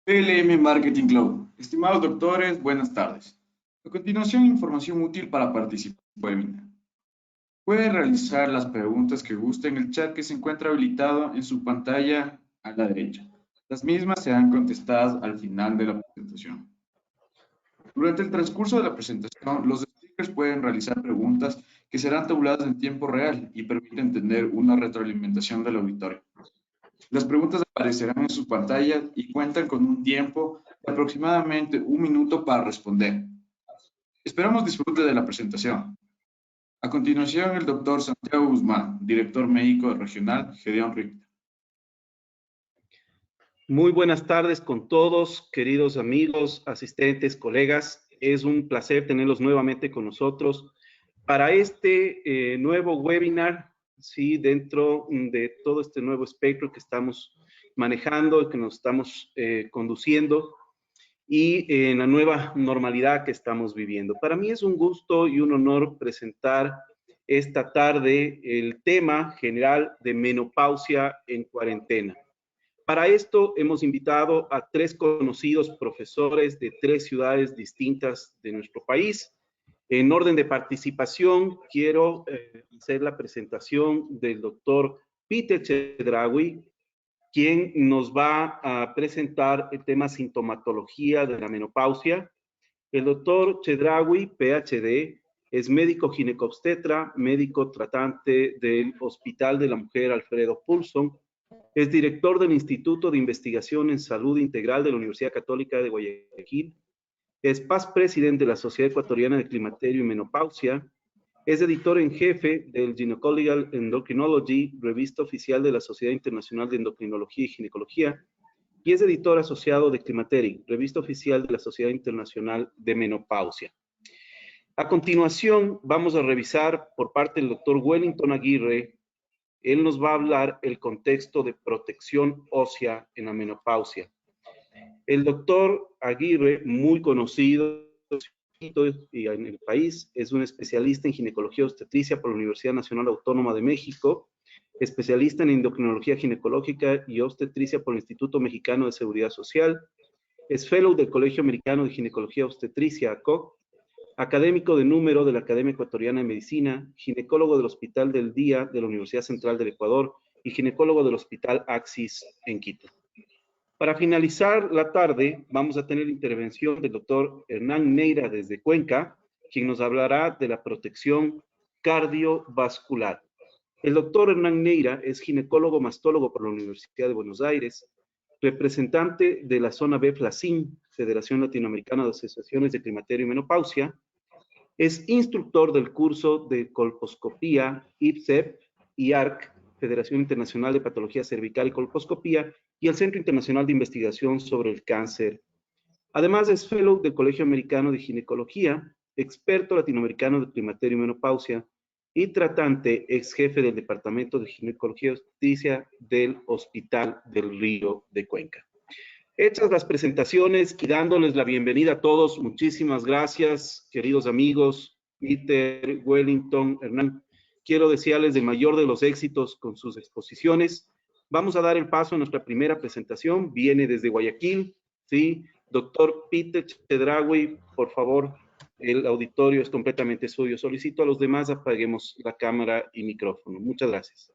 PLM Marketing Club. Estimados doctores, buenas tardes. A continuación, información útil para participar en el webinar. Pueden realizar las preguntas que gusten en el chat que se encuentra habilitado en su pantalla a la derecha. Las mismas serán contestadas al final de la presentación. Durante el transcurso de la presentación, los speakers pueden realizar preguntas que serán tabuladas en tiempo real y permiten tener una retroalimentación del auditorio. Las preguntas aparecerán en su pantalla y cuentan con un tiempo de aproximadamente 1 minuto para responder. Esperamos disfrute de la presentación. A continuación, el doctor Santiago Guzmán, director médico regional Gedeón Richter. Muy buenas tardes con todos, queridos amigos, asistentes, colegas. Es un placer tenerlos nuevamente con nosotros para este nuevo webinar, sí, dentro de todo este nuevo espectro que estamos manejando y que nos estamos conduciendo y en la nueva normalidad que estamos viviendo. Para mí es un gusto y un honor presentar esta tarde el tema general de menopausia en cuarentena. Para esto hemos invitado a 3 conocidos profesores de 3 ciudades distintas de nuestro país. En orden de participación, quiero hacer la presentación del doctor Peter Chedraui, quien nos va a presentar el tema sintomatología de la menopausia. El doctor Chedraui, PhD, es médico ginecobstetra, médico tratante del Hospital de la Mujer Alfredo Poulsen. Es director del Instituto de Investigación en Salud Integral de la Universidad Católica de Guayaquil. Es past presidente de la Sociedad Ecuatoriana de Climaterio y Menopausia. Es editor en jefe del Gynecological Endocrinology, revista oficial de la Sociedad Internacional de Endocrinología y Ginecología. Y es editor asociado de Climaterio, revista oficial de la Sociedad Internacional de Menopausia. A continuación, vamos a revisar por parte del doctor Wellington Aguirre. Él nos va a hablar el contexto de protección ósea en la menopausia. El doctor Aguirre, muy conocido en el país, es un especialista en ginecología obstetricia por la Universidad Nacional Autónoma de México, especialista en endocrinología ginecológica y obstetricia por el Instituto Mexicano de Seguridad Social, es fellow del Colegio Americano de Ginecología Obstetricia, ACOG, académico de número de la Academia Ecuatoriana de Medicina, ginecólogo del Hospital del Día de la Universidad Central del Ecuador y ginecólogo del Hospital Axis en Quito. Para finalizar la tarde, vamos a tener la intervención del doctor Hernán Neira desde Cuenca, quien nos hablará de la protección cardiovascular. El doctor Hernán Neira es ginecólogo mastólogo por la Universidad de Buenos Aires, representante de la zona B-FLACIN, Federación Latinoamericana de Asociaciones de Climaterio y Menopausia, es instructor del curso de colposcopía IPSEP y ARC, Federación Internacional de Patología Cervical y Colposcopía, y el Centro Internacional de Investigación sobre el Cáncer. Además, es fellow del Colegio Americano de Ginecología, experto latinoamericano de climaterio y menopausia, y tratante, ex jefe del Departamento de Ginecología y Obstetricia del Hospital del Río de Cuenca. Hechas las presentaciones y dándoles la bienvenida a todos, muchísimas gracias, queridos amigos, Peter, Wellington, Hernán. Quiero desearles el mayor de los éxitos con sus exposiciones. Vamos a dar el paso a nuestra primera presentación. Viene desde Guayaquil, ¿sí? Doctor Peter Chedraui, por favor, el auditorio es completamente suyo. Solicito a los demás apaguemos la cámara y micrófono. Muchas gracias.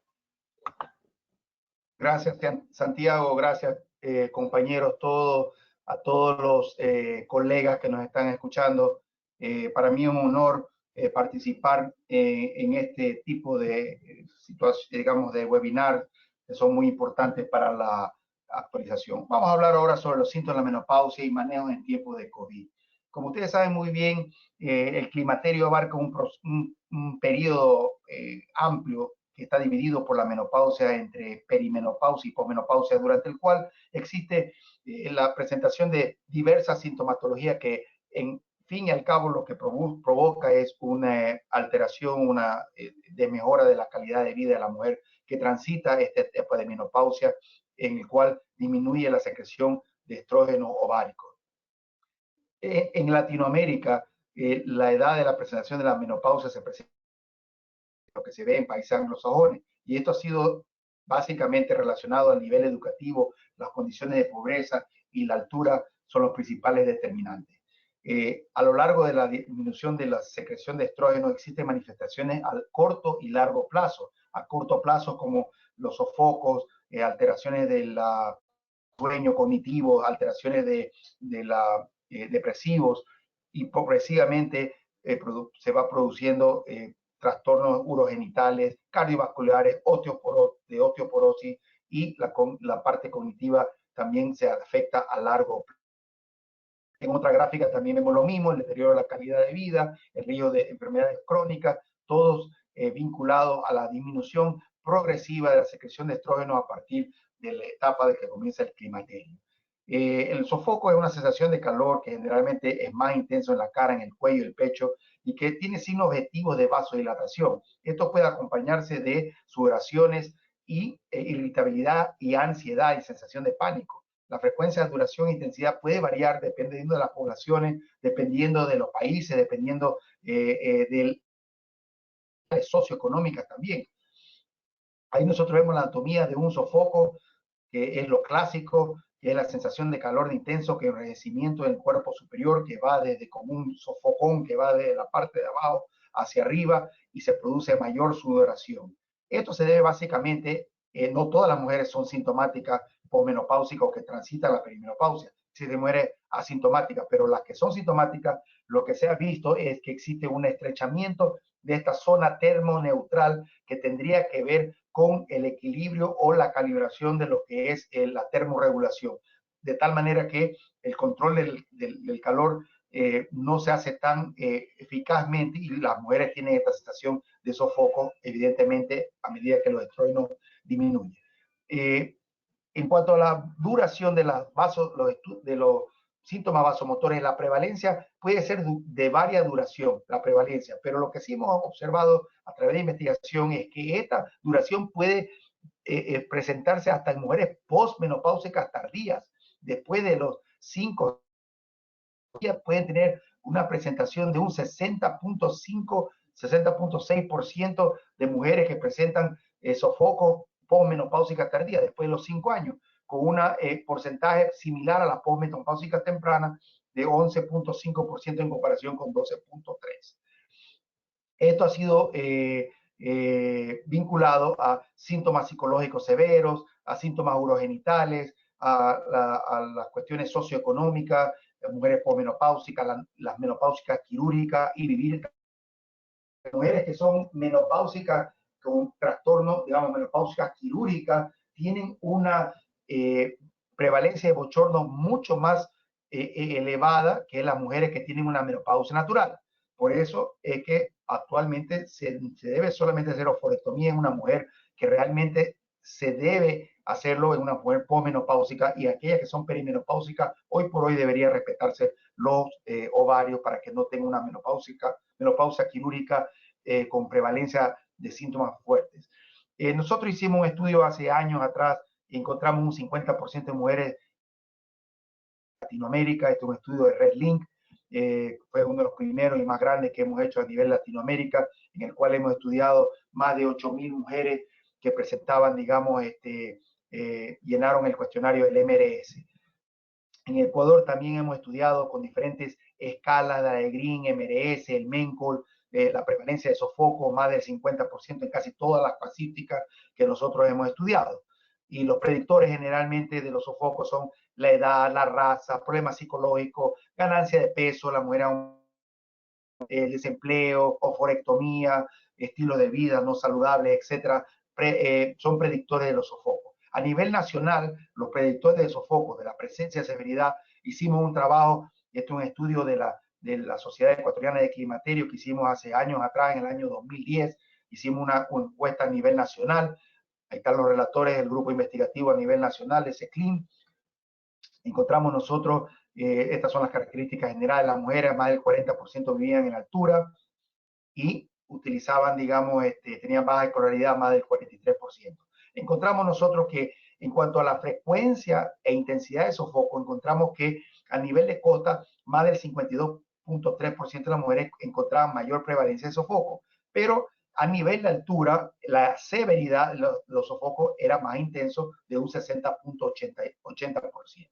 Gracias, Santiago. Gracias, compañeros, a todos los colegas que nos están escuchando. Para mí es un honor participar en este tipo de situaciones, digamos, de webinar que son muy importantes para la actualización. Vamos a hablar ahora sobre los síntomas de la menopausia y manejo en tiempos de COVID. Como ustedes saben muy bien, el climaterio abarca un periodo amplio que está dividido por la menopausia entre perimenopausia y posmenopausia, durante el cual existe la presentación de diversas sintomatologías que, en fin y al cabo, lo que provoca es una alteración, de mejora de la calidad de vida de la mujer que transita esta etapa de menopausia, en el cual disminuye la secreción de estrógeno ovárico. En Latinoamérica, la edad de la presentación de la menopausia se presenta lo que se ve en países anglosajones, y esto ha sido básicamente relacionado al nivel educativo, las condiciones de pobreza y la altura son los principales determinantes. A lo largo de la disminución de la secreción de estrógeno existen manifestaciones a corto y largo plazo. A corto plazo como los sofocos, alteraciones del sueño cognitivo, alteraciones depresivos, y progresivamente se va produciendo trastornos urogenitales, cardiovasculares, de osteoporosis, y la parte cognitiva también se afecta a largo plazo. En otra gráfica también vemos lo mismo, el deterioro de la calidad de vida, el riesgo de enfermedades crónicas, todos vinculados a la disminución progresiva de la secreción de estrógeno a partir de la etapa de que comienza el climaterio. El sofoco es una sensación de calor que generalmente es más intenso en la cara, en el cuello, el pecho, y que tiene signos objetivos de vasodilatación. Esto puede acompañarse de sudoraciones y irritabilidad y ansiedad y sensación de pánico. La frecuencia, duración e intensidad puede variar dependiendo de las poblaciones, dependiendo de los países, dependiendo de las socioeconómicas también. Ahí nosotros vemos la anatomía de un sofoco, que es lo clásico, que es la sensación de calor intenso, que es enrojecimiento del cuerpo superior, que va desde como un sofocón, que va de la parte de abajo hacia arriba y se produce mayor sudoración. Esto se debe básicamente, no todas las mujeres son sintomáticas posmenopáusicas o que transitan la perimenopausia, si se muere asintomática, pero las que son sintomáticas, lo que se ha visto es que existe un estrechamiento de esta zona termoneutral que tendría que ver con el equilibrio o la calibración de lo que es la termorregulación, de tal manera que el control del calor no se hace tan eficazmente, y las mujeres tienen esta sensación de sofoco, evidentemente, a medida que los estrógenos disminuyen. En cuanto a la duración de los síntomas vasomotores, la prevalencia puede ser de varia duración, la prevalencia, pero lo que sí hemos observado a través de investigación es que esta duración puede presentarse hasta en mujeres postmenopáusicas tardías. Después de los 5 días pueden tener una presentación de un 60.5, 60.6% de mujeres que presentan sofoco posmenopáusica tardía después de los 5 años, con un porcentaje similar a la posmenopáusica temprana de 11.5% en comparación con 12.3%. Esto ha sido vinculado a síntomas psicológicos severos, a síntomas urogenitales, a las cuestiones socioeconómicas, las mujeres posmenopáusicas, las menopáusicas quirúrgicas y vivir. Mujeres que son menopáusicas con trastorno, digamos, menopáusicas quirúrgicas, tienen una prevalencia de bochorno mucho más elevada que las mujeres que tienen una menopausia natural. Por eso es que actualmente se debe solamente hacer oforectomía en una mujer que realmente se debe hacerlo en una mujer posmenopáusica, y aquellas que son perimenopáusicas, hoy por hoy debería respetarse los ovarios para que no tenga una menopausia quirúrgica con prevalencia de síntomas fuertes. Nosotros hicimos un estudio hace años atrás y encontramos un 50% de mujeres de Latinoamérica. Este es un estudio de RedLink, fue uno de los primeros y más grandes que hemos hecho a nivel Latinoamérica, en el cual hemos estudiado más de 8,000 mujeres que presentaban, digamos, llenaron el cuestionario del MRS. En Ecuador también hemos estudiado con diferentes escalas, la de Green, MRS, el MENCOL, la prevalencia de sofoco, más del 50% en casi todas las pacíficas que nosotros hemos estudiado. Y los predictores generalmente de los sofocos son la edad, la raza, problemas psicológicos, ganancia de peso, la mujer desempleo, oforectomía, estilo de vida no saludable, etcétera, son predictores de los sofocos. A nivel nacional, los predictores de sofocos, de la presencia de severidad, hicimos un trabajo, este es un estudio de la Sociedad Ecuatoriana de Climaterio que hicimos hace años atrás, en el año 2010, hicimos una encuesta a nivel nacional. Ahí están los relatores del grupo investigativo a nivel nacional de CECLIM. Encontramos nosotros, estas son las características generales, las mujeres, más del 40% vivían en altura y utilizaban, digamos, tenían baja escolaridad, más del 43%. Encontramos nosotros que en cuanto a la frecuencia e intensidad de sofoco, encontramos que a nivel de costa, más del 52.3% de las mujeres encontraban mayor prevalencia de sofoco, pero a nivel de altura, la severidad de los sofocos era más intenso, de un 60.80%.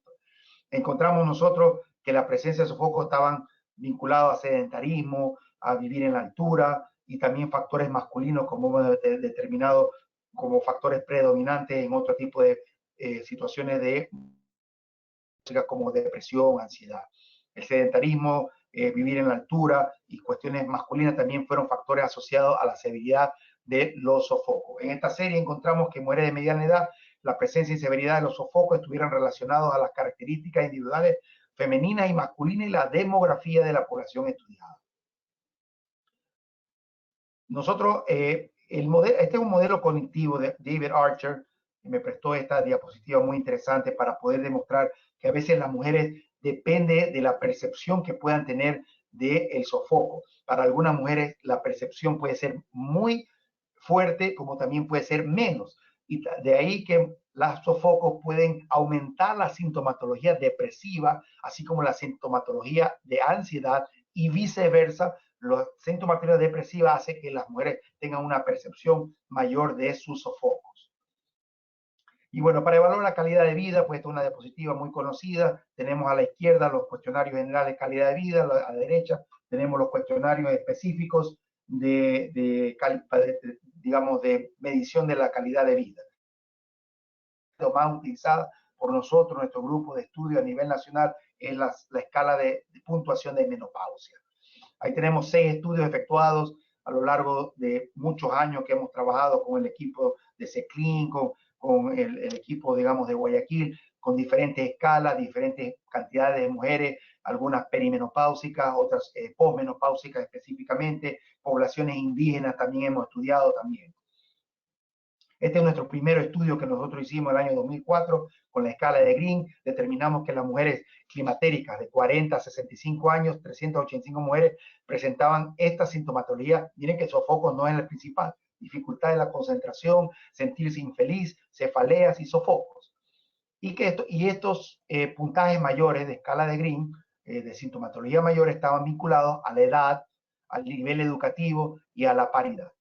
Encontramos nosotros que la presencia de sofocos estaban vinculados a sedentarismo, a vivir en la altura y también factores masculinos como hemos determinado como factores predominantes en otro tipo de situaciones de como depresión, ansiedad. El sedentarismo, vivir en la altura y cuestiones masculinas también fueron factores asociados a la severidad de los sofocos. En esta serie encontramos que en mujeres de mediana edad la presencia y severidad de los sofocos estuvieran relacionados a las características individuales femeninas y masculinas y la demografía de la población estudiada. Nosotros, este es un modelo cognitivo de David Archer, que me prestó esta diapositiva muy interesante para poder demostrar que a veces las mujeres depende de la percepción que puedan tener del sofoco. Para algunas mujeres la percepción puede ser muy fuerte, como también puede ser menos. Y de ahí que los sofocos pueden aumentar la sintomatología depresiva, así como la sintomatología de ansiedad y viceversa. La sintomatología depresiva hace que las mujeres tengan una percepción mayor de sus sofocos. Y bueno, para evaluar la calidad de vida, pues esta es una diapositiva muy conocida. Tenemos a la izquierda los cuestionarios generales de calidad de vida, a la derecha tenemos los cuestionarios específicos digamos, de medición de la calidad de vida. Lo más utilizada por nosotros, nuestro grupo de estudio a nivel nacional, es la escala de puntuación de menopausia. Ahí tenemos 6 estudios efectuados a lo largo de muchos años que hemos trabajado con el equipo de CECLIN, con el equipo, digamos, de Guayaquil, con diferentes escalas, diferentes cantidades de mujeres, algunas perimenopáusicas, otras posmenopáusicas específicamente, poblaciones indígenas también hemos estudiado también. Este es nuestro primer estudio que nosotros hicimos el año 2004 con la escala de Green. Determinamos que las mujeres climatéricas de 40 a 65 años, 385 mujeres, presentaban esta sintomatología. Miren que el sofoco no es el principal. Dificultad de la concentración, sentirse infeliz, cefaleas y sofocos. Y estos puntajes mayores de escala de Green, de sintomatología mayor, estaban vinculados a la edad, al nivel educativo y a la paridad.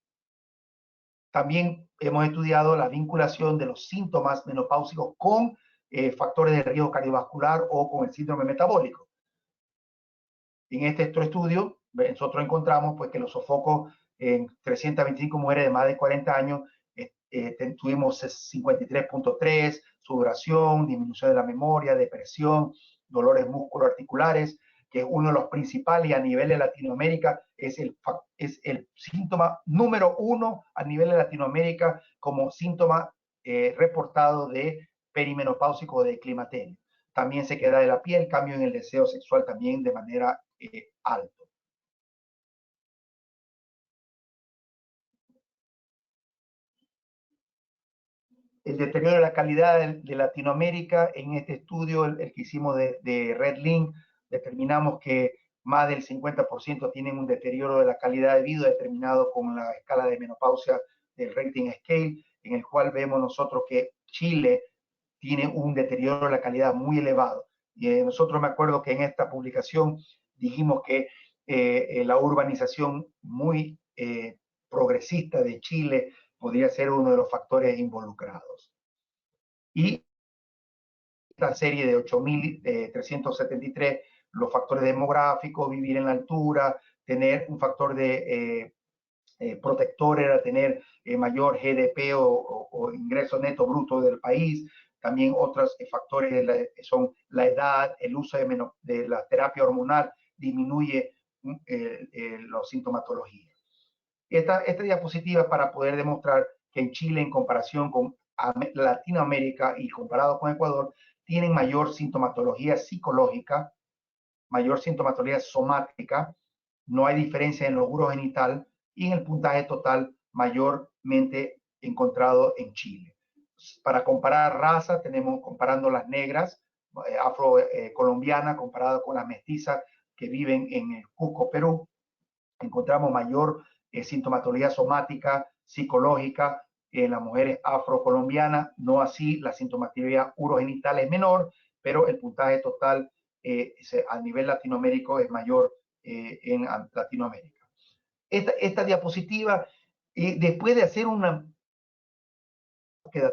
También hemos estudiado la vinculación de los síntomas menopáusicos con factores de riesgo cardiovascular o con el síndrome metabólico. En este estudio, nosotros encontramos pues, que los sofocos en 325 mujeres de más de 40 años tuvimos 53.3, sudoración, disminución de la memoria, depresión, dolores musculoarticulares, que es uno de los principales y a nivel de Latinoamérica es el síntoma número 1 a nivel de Latinoamérica como síntoma reportado de perimenopáusico o de climaterio. También se queda de la piel, cambio en el deseo sexual también de manera alta. El deterioro de la calidad de Latinoamérica, en este estudio, el que hicimos de Red Link, determinamos que más del 50% tienen un deterioro de la calidad de vida determinado con la escala de menopausia del rating scale, en el cual vemos nosotros que Chile tiene un deterioro de la calidad muy elevado. Y nosotros me acuerdo que en esta publicación dijimos que la urbanización muy progresista de Chile podría ser uno de los factores involucrados. Y esta serie de 8.373, los factores demográficos, vivir en la altura, tener un factor de protector era tener mayor GDP o ingreso neto bruto del país. También otros factores son la edad, el uso de la terapia hormonal disminuye la sintomatología. Esta diapositiva para poder demostrar que en Chile, en comparación con Latinoamérica y comparado con Ecuador, tienen mayor sintomatología psicológica, mayor sintomatología somática, no hay diferencia en el urogenital y en el puntaje total mayormente encontrado en Chile. Para comparar raza, tenemos comparando las negras, afro-colombianas, comparado con las mestizas que viven en el Cusco, Perú, encontramos mayor sintomatología somática, psicológica en las mujeres afrocolombianas, no así la sintomatología urogenital es menor, pero el puntaje total a nivel latinoamérico es mayor en Latinoamérica. Esta diapositiva, después de hacer una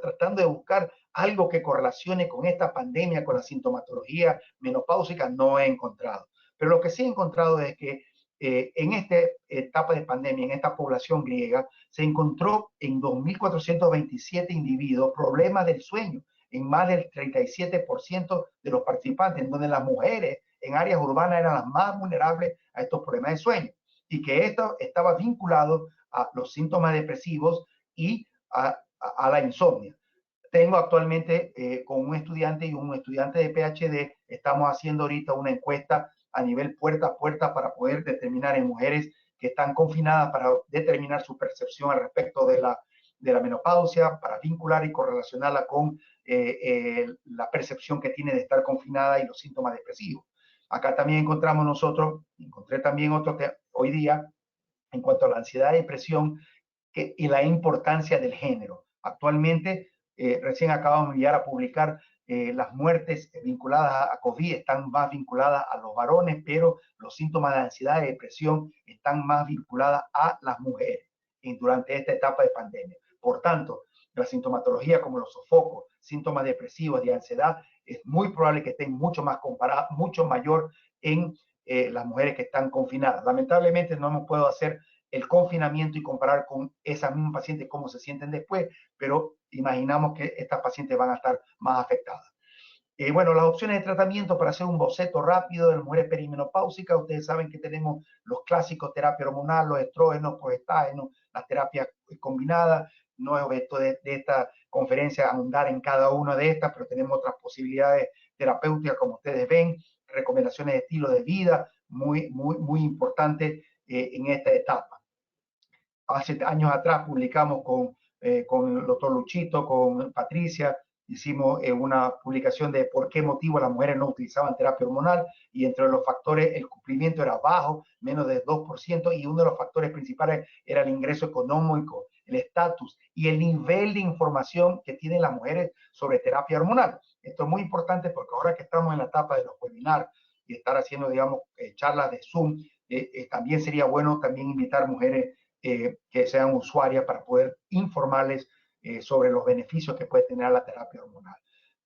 tratando de buscar algo que correlacione con esta pandemia, con la sintomatología menopáusica, no he encontrado. Pero lo que sí he encontrado es que en esta etapa de pandemia, en esta población griega, se encontró en 2.427 individuos problemas del sueño, en más del 37% de los participantes, en donde las mujeres en áreas urbanas eran las más vulnerables a estos problemas de sueño, y que esto estaba vinculado a los síntomas depresivos y a la insomnia. Tengo actualmente con un estudiante y un estudiante de PhD, estamos haciendo ahorita una encuesta a nivel puerta a puerta para poder determinar en mujeres que están confinadas, para determinar su percepción al respecto de la menopausia, para vincular y correlacionarla con la percepción que tiene de estar confinada y los síntomas depresivos. Acá también encontré también otro hoy día en cuanto a la ansiedad y depresión y la importancia del género. Actualmente, recién acabamos de enviar a publicar las muertes vinculadas a COVID están más vinculadas a los varones, pero los síntomas de ansiedad y depresión están más vinculadas a las mujeres durante esta etapa de pandemia. Por tanto, la sintomatología como los sofocos, síntomas depresivos, de ansiedad, es muy probable que estén mucho mayor en las mujeres que están confinadas. Lamentablemente no me puedo hacer el confinamiento y comparar con esas mismas pacientes cómo se sienten después, pero imaginamos que estas pacientes van a estar más afectadas. Bueno, las opciones de tratamiento, para hacer un boceto rápido de las mujeres perimenopáusicas, ustedes saben que tenemos los clásicos: terapia hormonal, los estrógenos, progestágenos, las terapias combinadas. No es objeto de esta conferencia ahondar en cada una de estas, pero tenemos otras posibilidades terapéuticas, como ustedes ven, recomendaciones de estilo de vida, muy importantes en esta etapa. Hace años atrás publicamos con el doctor Luchito, con Patricia, hicimos una publicación de por qué motivo las mujeres no utilizaban terapia hormonal, y entre los factores el cumplimiento era bajo, menos del 2%, y uno de los factores principales era el ingreso económico, el estatus y el nivel de información que tienen las mujeres sobre terapia hormonal. Esto es muy importante porque ahora que estamos en la etapa de los webinars y estar haciendo, digamos, charlas de Zoom, también sería bueno también invitar mujeres que sean usuarias para poder informarles sobre los beneficios que puede tener la terapia hormonal.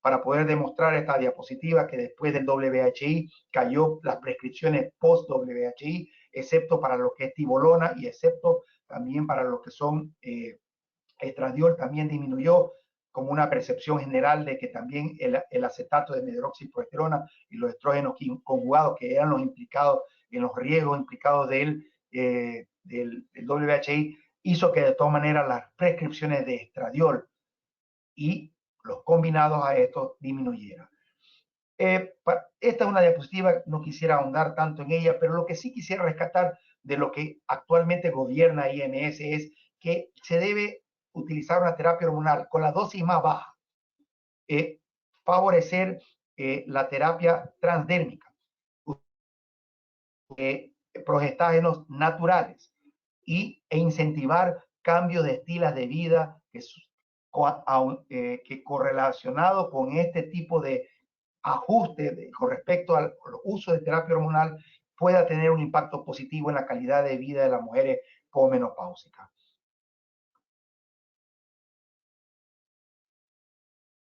Para poder demostrar esta diapositiva que después del WHI cayó las prescripciones post-WHI, excepto para lo que es tibolona y excepto también para lo que son estradiol, también disminuyó, como una percepción general de que también el acetato de medroxiprogesterona y los estrógenos conjugados, que eran los implicados en los riesgos implicados del WHI, hizo que de todas maneras las prescripciones de estradiol y los combinados a estos disminuyeran. Esta es una diapositiva, no quisiera ahondar tanto en ella, pero lo que sí quisiera rescatar de lo que actualmente gobierna IMS es que se debe utilizar una terapia hormonal con la dosis más baja, favorecer la terapia transdérmica, progestágenos naturales, e incentivar cambios de estilos de vida que correlacionado con este tipo de ajuste con respecto al uso de terapia hormonal pueda tener un impacto positivo en la calidad de vida de las mujeres pomenopáusicas.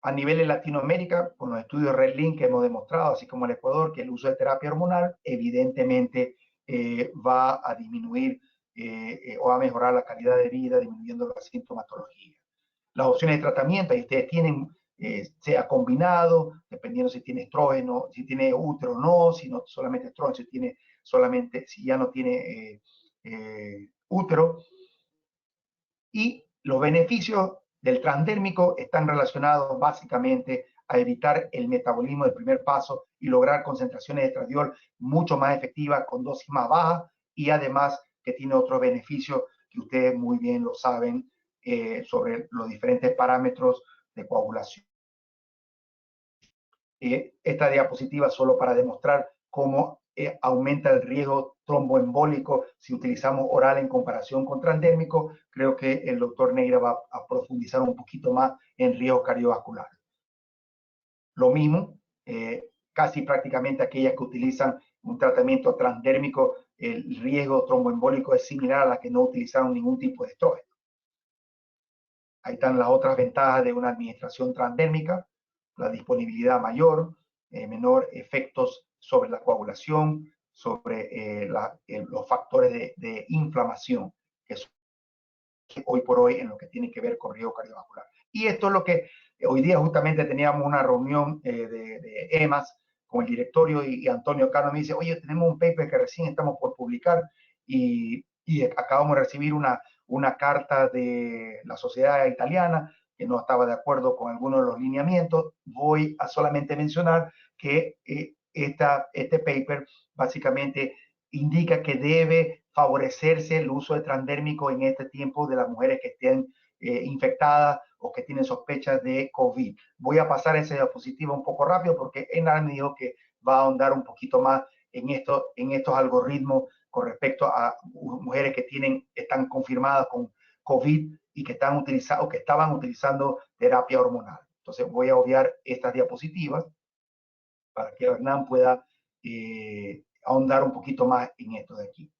A nivel de Latinoamérica, con los estudios RedLink que hemos demostrado, así como el Ecuador, que el uso de terapia hormonal evidentemente va a disminuir o a mejorar la calidad de vida, disminuyendo la sintomatología. Las opciones de tratamiento, ahí ustedes tienen, sea combinado, dependiendo si tiene estrógeno, si tiene útero o no, si no solamente estrógeno, si ya no tiene útero. Y los beneficios del transdérmico están relacionados básicamente a evitar el metabolismo del primer paso y lograr concentraciones de estradiol mucho más efectivas con dosis más bajas, y además que tiene otros beneficios que ustedes muy bien lo saben sobre los diferentes parámetros de coagulación. Esta diapositiva solo para demostrar cómo aumenta el riesgo tromboembólico si utilizamos oral en comparación con transdérmico. Creo que el doctor Neira va a profundizar un poquito más en riesgo cardiovascular. Lo mismo, casi prácticamente aquellas que utilizan un tratamiento transdérmico, el riesgo tromboembólico es similar a las que no utilizaron ningún tipo de estrógeno. Ahí están las otras ventajas de una administración transdérmica: la disponibilidad mayor, menor efectos sobre la coagulación, sobre los factores de inflamación, que son hoy por hoy en lo que tiene que ver con riesgo cardiovascular. Y esto es lo que hoy día justamente teníamos una reunión de EMAS con el directorio y Antonio Cano me dice, oye, tenemos un paper que recién estamos por publicar y acabamos de recibir una carta de la sociedad italiana que no estaba de acuerdo con algunos de los lineamientos. Voy a solamente mencionar que este paper básicamente indica que debe favorecerse el uso de transdérmico en este tiempo de las mujeres que estén infectadas o que tienen sospechas de COVID. Voy a pasar esa diapositiva un poco rápido porque Enar me dijo que va a ahondar un poquito más en estos algoritmos con respecto a mujeres que están confirmadas con COVID y que están utilizando o que estaban utilizando terapia hormonal. Entonces voy a obviar estas diapositivas para que Hernán pueda ahondar un poquito más en esto de aquí.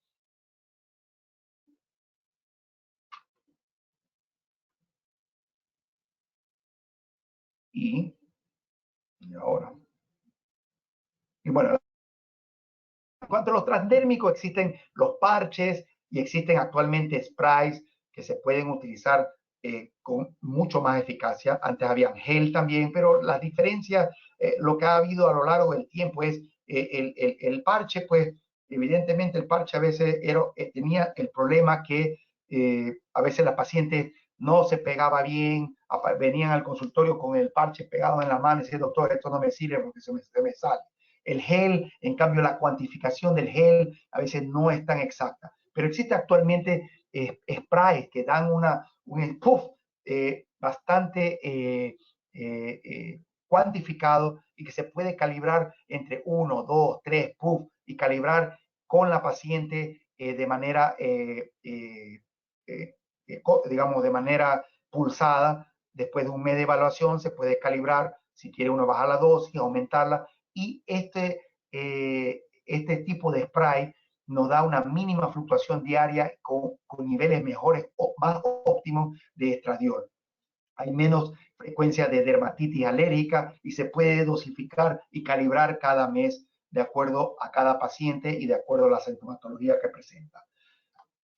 Y ahora. Y bueno, en cuanto a los transdérmicos, existen los parches y existen actualmente sprays que se pueden utilizar con mucho más eficacia. Antes había gel también, pero las diferencias, lo que ha habido a lo largo del tiempo es el parche, pues evidentemente el parche a veces tenía el problema que a veces las pacientes no se pegaba bien, venían al consultorio con el parche pegado en la mano y decían, doctor, esto no me sirve porque se me sale. El gel, en cambio, la cuantificación del gel a veces no es tan exacta. Pero existe actualmente sprays que dan un puff bastante cuantificado y que se puede calibrar entre 1, 2, 3 puff y calibrar con la paciente de manera, digamos, de manera pulsada. Después de un mes de evaluación se puede calibrar si quiere uno bajar la dosis, aumentarla. Y este tipo de spray nos da una mínima fluctuación diaria con niveles mejores o más óptimos de estradiol. Hay menos frecuencia de dermatitis alérgica y se puede dosificar y calibrar cada mes de acuerdo a cada paciente y de acuerdo a la sintomatología que presenta.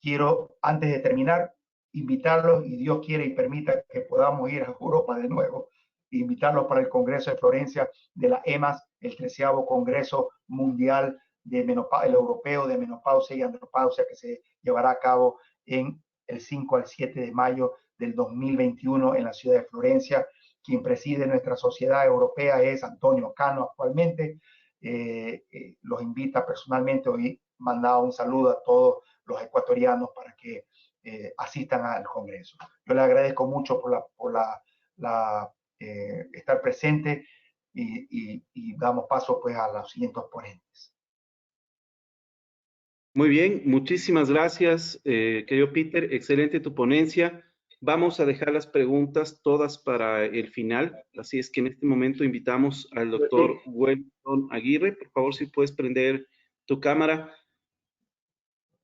Quiero, antes de terminar, invitarlos, y Dios quiere y permita que podamos ir a Europa de nuevo, invitarlos para el Congreso de Florencia de la EMAS, el 13º Congreso Mundial de el Europeo de Menopausia y Andropausia, que se llevará a cabo en el 5 al 7 de mayo del 2021 en la ciudad de Florencia. Quien preside nuestra sociedad europea es Antonio Cano actualmente. Los invita personalmente. Hoy mandado un saludo a todos los ecuatorianos para que asistan al Congreso. Yo le agradezco mucho por estar presente y damos paso pues a los siguientes ponentes. Muy bien, muchísimas gracias, querido Peter. Excelente tu ponencia. Vamos a dejar las preguntas todas para el final, así es que en este momento invitamos al doctor Wellington Aguirre. Por favor, si puedes prender tu cámara.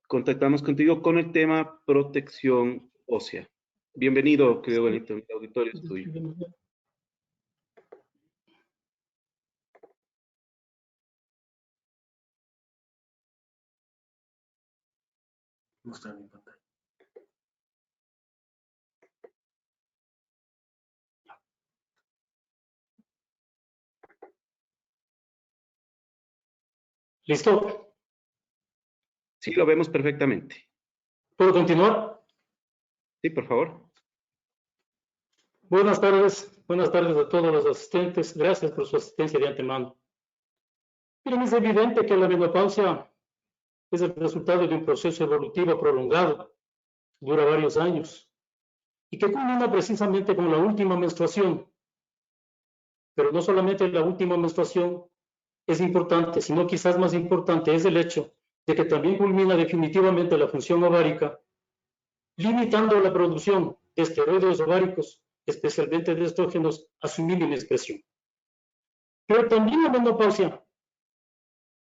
Contactamos contigo con el tema protección ósea. Bienvenido, querido Wellington, el auditorio es tuyo. Mostrar mi pantalla. ¿Listo? Sí, lo vemos perfectamente. ¿Puedo continuar? Sí, por favor. Buenas tardes a todos los asistentes. Gracias por su asistencia de antemano. Miren, es evidente que la menopausia es el resultado de un proceso evolutivo prolongado, dura varios años, y que culmina precisamente con la última menstruación. Pero no solamente la última menstruación es importante, sino quizás más importante es el hecho de que también culmina definitivamente la función ovárica, limitando la producción de esteroides ováricos, especialmente de estrógenos, a su mínima expresión. Pero también la menopausia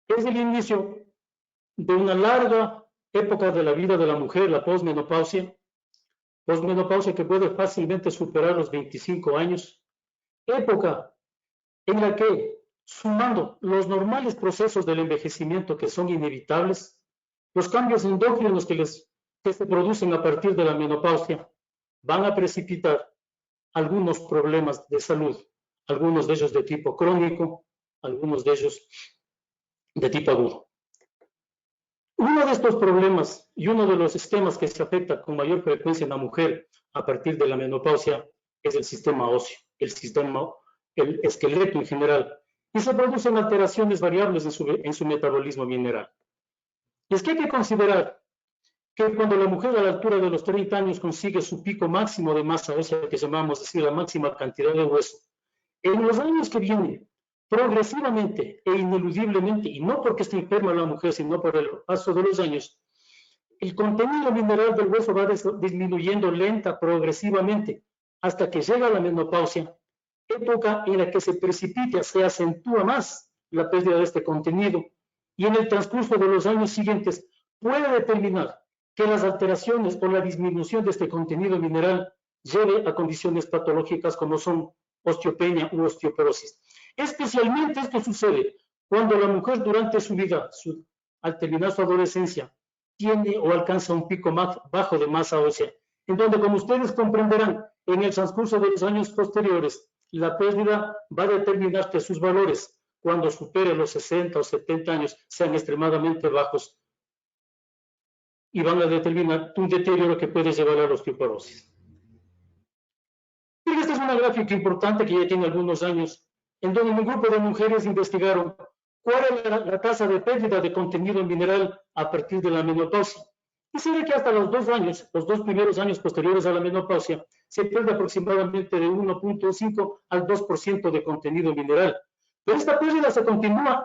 es el inicio de una larga época de la vida de la mujer, la posmenopausia, posmenopausia que puede fácilmente superar los 25 años, época en la que, sumando los normales procesos del envejecimiento que son inevitables, los cambios endócrinos que se producen a partir de la menopausia van a precipitar algunos problemas de salud, algunos de ellos de tipo crónico, algunos de ellos de tipo agudo. Uno de estos problemas y uno de los esquemas que se afecta con mayor frecuencia en la mujer a partir de la menopausia es el sistema óseo, el esqueleto en general, y se producen alteraciones variables en su metabolismo mineral. Y es que hay que considerar que cuando la mujer a la altura de los 30 años consigue su pico máximo de masa ósea, que llamamos decir la máxima cantidad de hueso, en los años que vienen, progresivamente e ineludiblemente, y no porque esté enferma la mujer, sino por el paso de los años, el contenido mineral del hueso va disminuyendo lenta, progresivamente, hasta que llega la menopausia, época en la que se precipita, se acentúa más la pérdida de este contenido, y en el transcurso de los años siguientes puede determinar que las alteraciones o la disminución de este contenido mineral lleve a condiciones patológicas como son osteopenia u osteoporosis. Especialmente esto sucede cuando la mujer durante su vida, al terminar su adolescencia, tiene o alcanza un pico más bajo de masa ósea, en donde, como ustedes comprenderán, en el transcurso de los años posteriores, la pérdida va a determinar que sus valores, cuando supere los 60 o 70 años, sean extremadamente bajos y van a determinar un deterioro que puede llevar a la osteoporosis. Y esta es una gráfica importante que ya tiene algunos años, en donde un grupo de mujeres investigaron cuál era la tasa de pérdida de contenido mineral a partir de la menopausia. Y se ve que hasta los 2 años, los 2 primeros años posteriores a la menopausia, se pierde aproximadamente de 1.5 al 2% de contenido mineral. Pero esta pérdida se continúa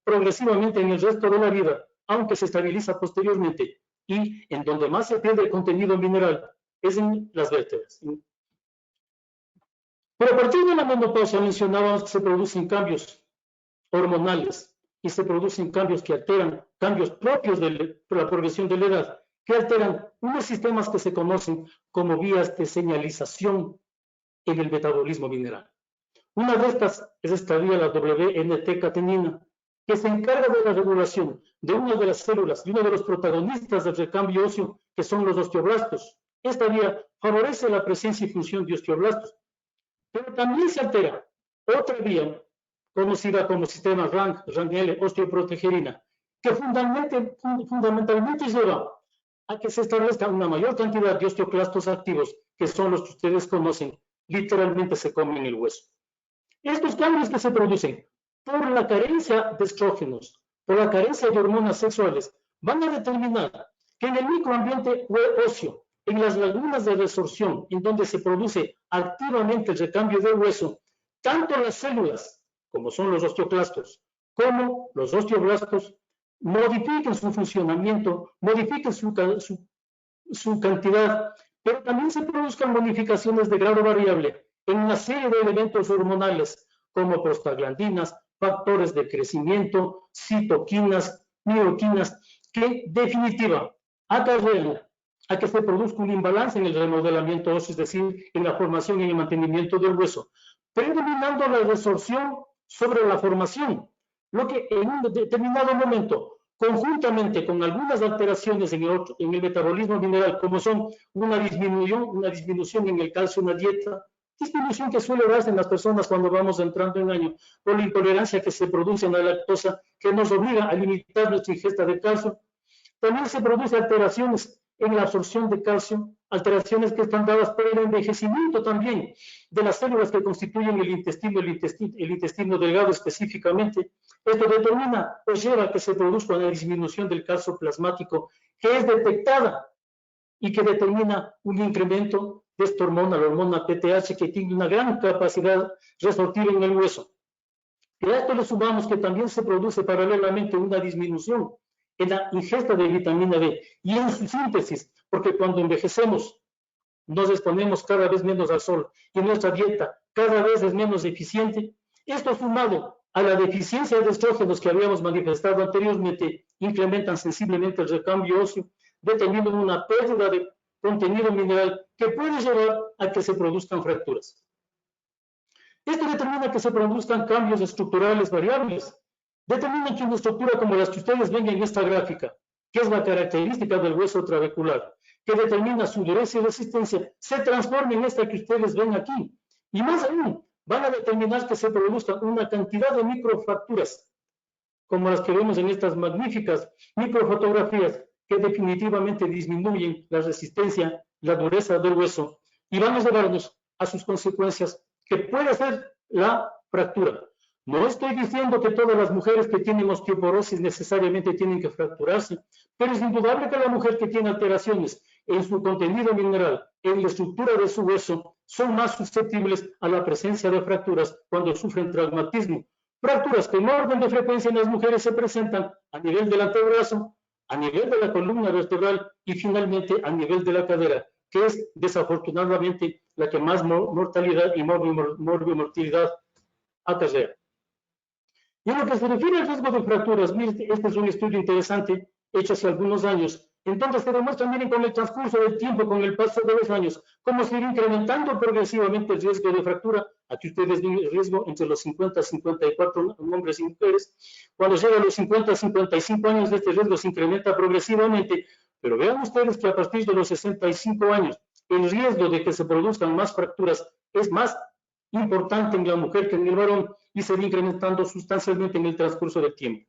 progresivamente en el resto de la vida, aunque se estabiliza posteriormente. Y en donde más se pierde el contenido mineral es en las vértebras. Pero a partir de la menopausia mencionábamos que se producen cambios hormonales y se producen cambios que alteran, cambios propios de la progresión de la edad, que alteran unos sistemas que se conocen como vías de señalización en el metabolismo mineral. Una de estas es esta vía, la WNT-catenina, que se encarga de la regulación de una de las células y uno de los protagonistas del recambio óseo, que son los osteoblastos. Esta vía favorece la presencia y función de osteoblastos, pero también se altera otra vía, conocida como sistema RANG-L, osteoprotegerina, que fundamentalmente lleva a que se establezca una mayor cantidad de osteoclastos activos, que son los que ustedes conocen, literalmente se comen el hueso. Estos cambios que se producen por la carencia de estrógenos, por la carencia de hormonas sexuales, van a determinar que en el microambiente óseo, en las lagunas de resorción, en donde se produce activamente el recambio del hueso, tanto las células, como son los osteoclastos, como los osteoblastos, modifiquen su funcionamiento, modifiquen su cantidad, pero también se produzcan modificaciones de grado variable en una serie de elementos hormonales, como prostaglandinas, factores de crecimiento, citoquinas, mioquinas, que en definitiva acarrean a que se produzca un imbalance en el remodelamiento óseo, es decir, en la formación y en el mantenimiento del hueso, predominando la resorción sobre la formación, lo que en un determinado momento, conjuntamente con algunas alteraciones en el metabolismo mineral, como son una disminución en el calcio, una dieta, disminución que suele darse en las personas cuando vamos entrando en año, por la intolerancia que se produce en la lactosa, que nos obliga a limitar nuestra ingesta de calcio. También se producen alteraciones en la absorción de calcio, alteraciones que están dadas por el envejecimiento también de las células que constituyen el intestino delgado específicamente. Esto determina o lleva a que se produzca una disminución del calcio plasmático que es detectada y que determina un incremento de esta hormona, la hormona PTH, que tiene una gran capacidad resortiva en el hueso. Y a esto le sumamos que también se produce paralelamente una disminución en la ingesta de vitamina D y en su síntesis, porque cuando envejecemos nos exponemos cada vez menos al sol y nuestra dieta cada vez es menos eficiente. Esto sumado a la deficiencia de estrógenos que habíamos manifestado anteriormente, incrementan sensiblemente el recambio óseo, deteniendo una pérdida de contenido mineral que puede llevar a que se produzcan fracturas. Esto determina que se produzcan cambios estructurales variables. Determina que una estructura como las que ustedes ven en esta gráfica, que es la característica del hueso trabecular, que determina su dureza y resistencia, se transforme en esta que ustedes ven aquí. Y más aún, van a determinar que se produzca una cantidad de microfracturas, como las que vemos en estas magníficas microfotografías, que definitivamente disminuyen la resistencia, la dureza del hueso, y van a llevarnos a sus consecuencias, que puede ser la fractura. No estoy diciendo que todas las mujeres que tienen osteoporosis necesariamente tienen que fracturarse, pero es indudable que la mujer que tiene alteraciones en su contenido mineral, en la estructura de su hueso, son más susceptibles a la presencia de fracturas cuando sufren traumatismo. Fracturas que en orden de frecuencia en las mujeres se presentan a nivel del antebrazo, a nivel de la columna vertebral y finalmente a nivel de la cadera, que es desafortunadamente la que más mortalidad y morbimortalidad acarrea. Y en lo que se refiere al riesgo de fracturas, miren, este es un estudio interesante hecho hace algunos años. Entonces se demuestra, miren, con el transcurso del tiempo, con el paso de los años, cómo se irá incrementando progresivamente el riesgo de fractura. Aquí ustedes ven el riesgo entre los 50 y 54 hombres y mujeres. Cuando llega a los 50 a 55 años, este riesgo se incrementa progresivamente. Pero vean ustedes que a partir de los 65 años, el riesgo de que se produzcan más fracturas es más importante en la mujer que en el varón y se va incrementando sustancialmente en el transcurso del tiempo.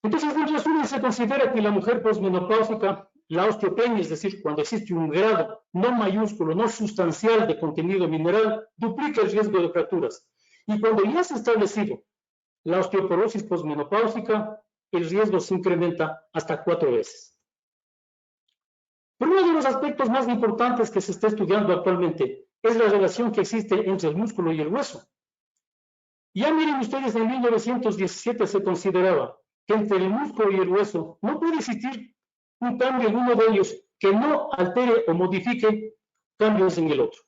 Entonces, en resumen, se considera que la mujer posmenopáusica, la osteopenia, es decir, cuando existe un grado no mayúsculo, no sustancial de contenido mineral, duplica el riesgo de fracturas. Y cuando ya se ha establecido la osteoporosis posmenopáusica, el riesgo se incrementa hasta 4 veces. Pero uno de los aspectos más importantes que se está estudiando actualmente es la relación que existe entre el músculo y el hueso. Ya miren ustedes, en 1917 se consideraba que entre el músculo y el hueso no puede existir un cambio en uno de ellos que no altere o modifique cambios en el otro.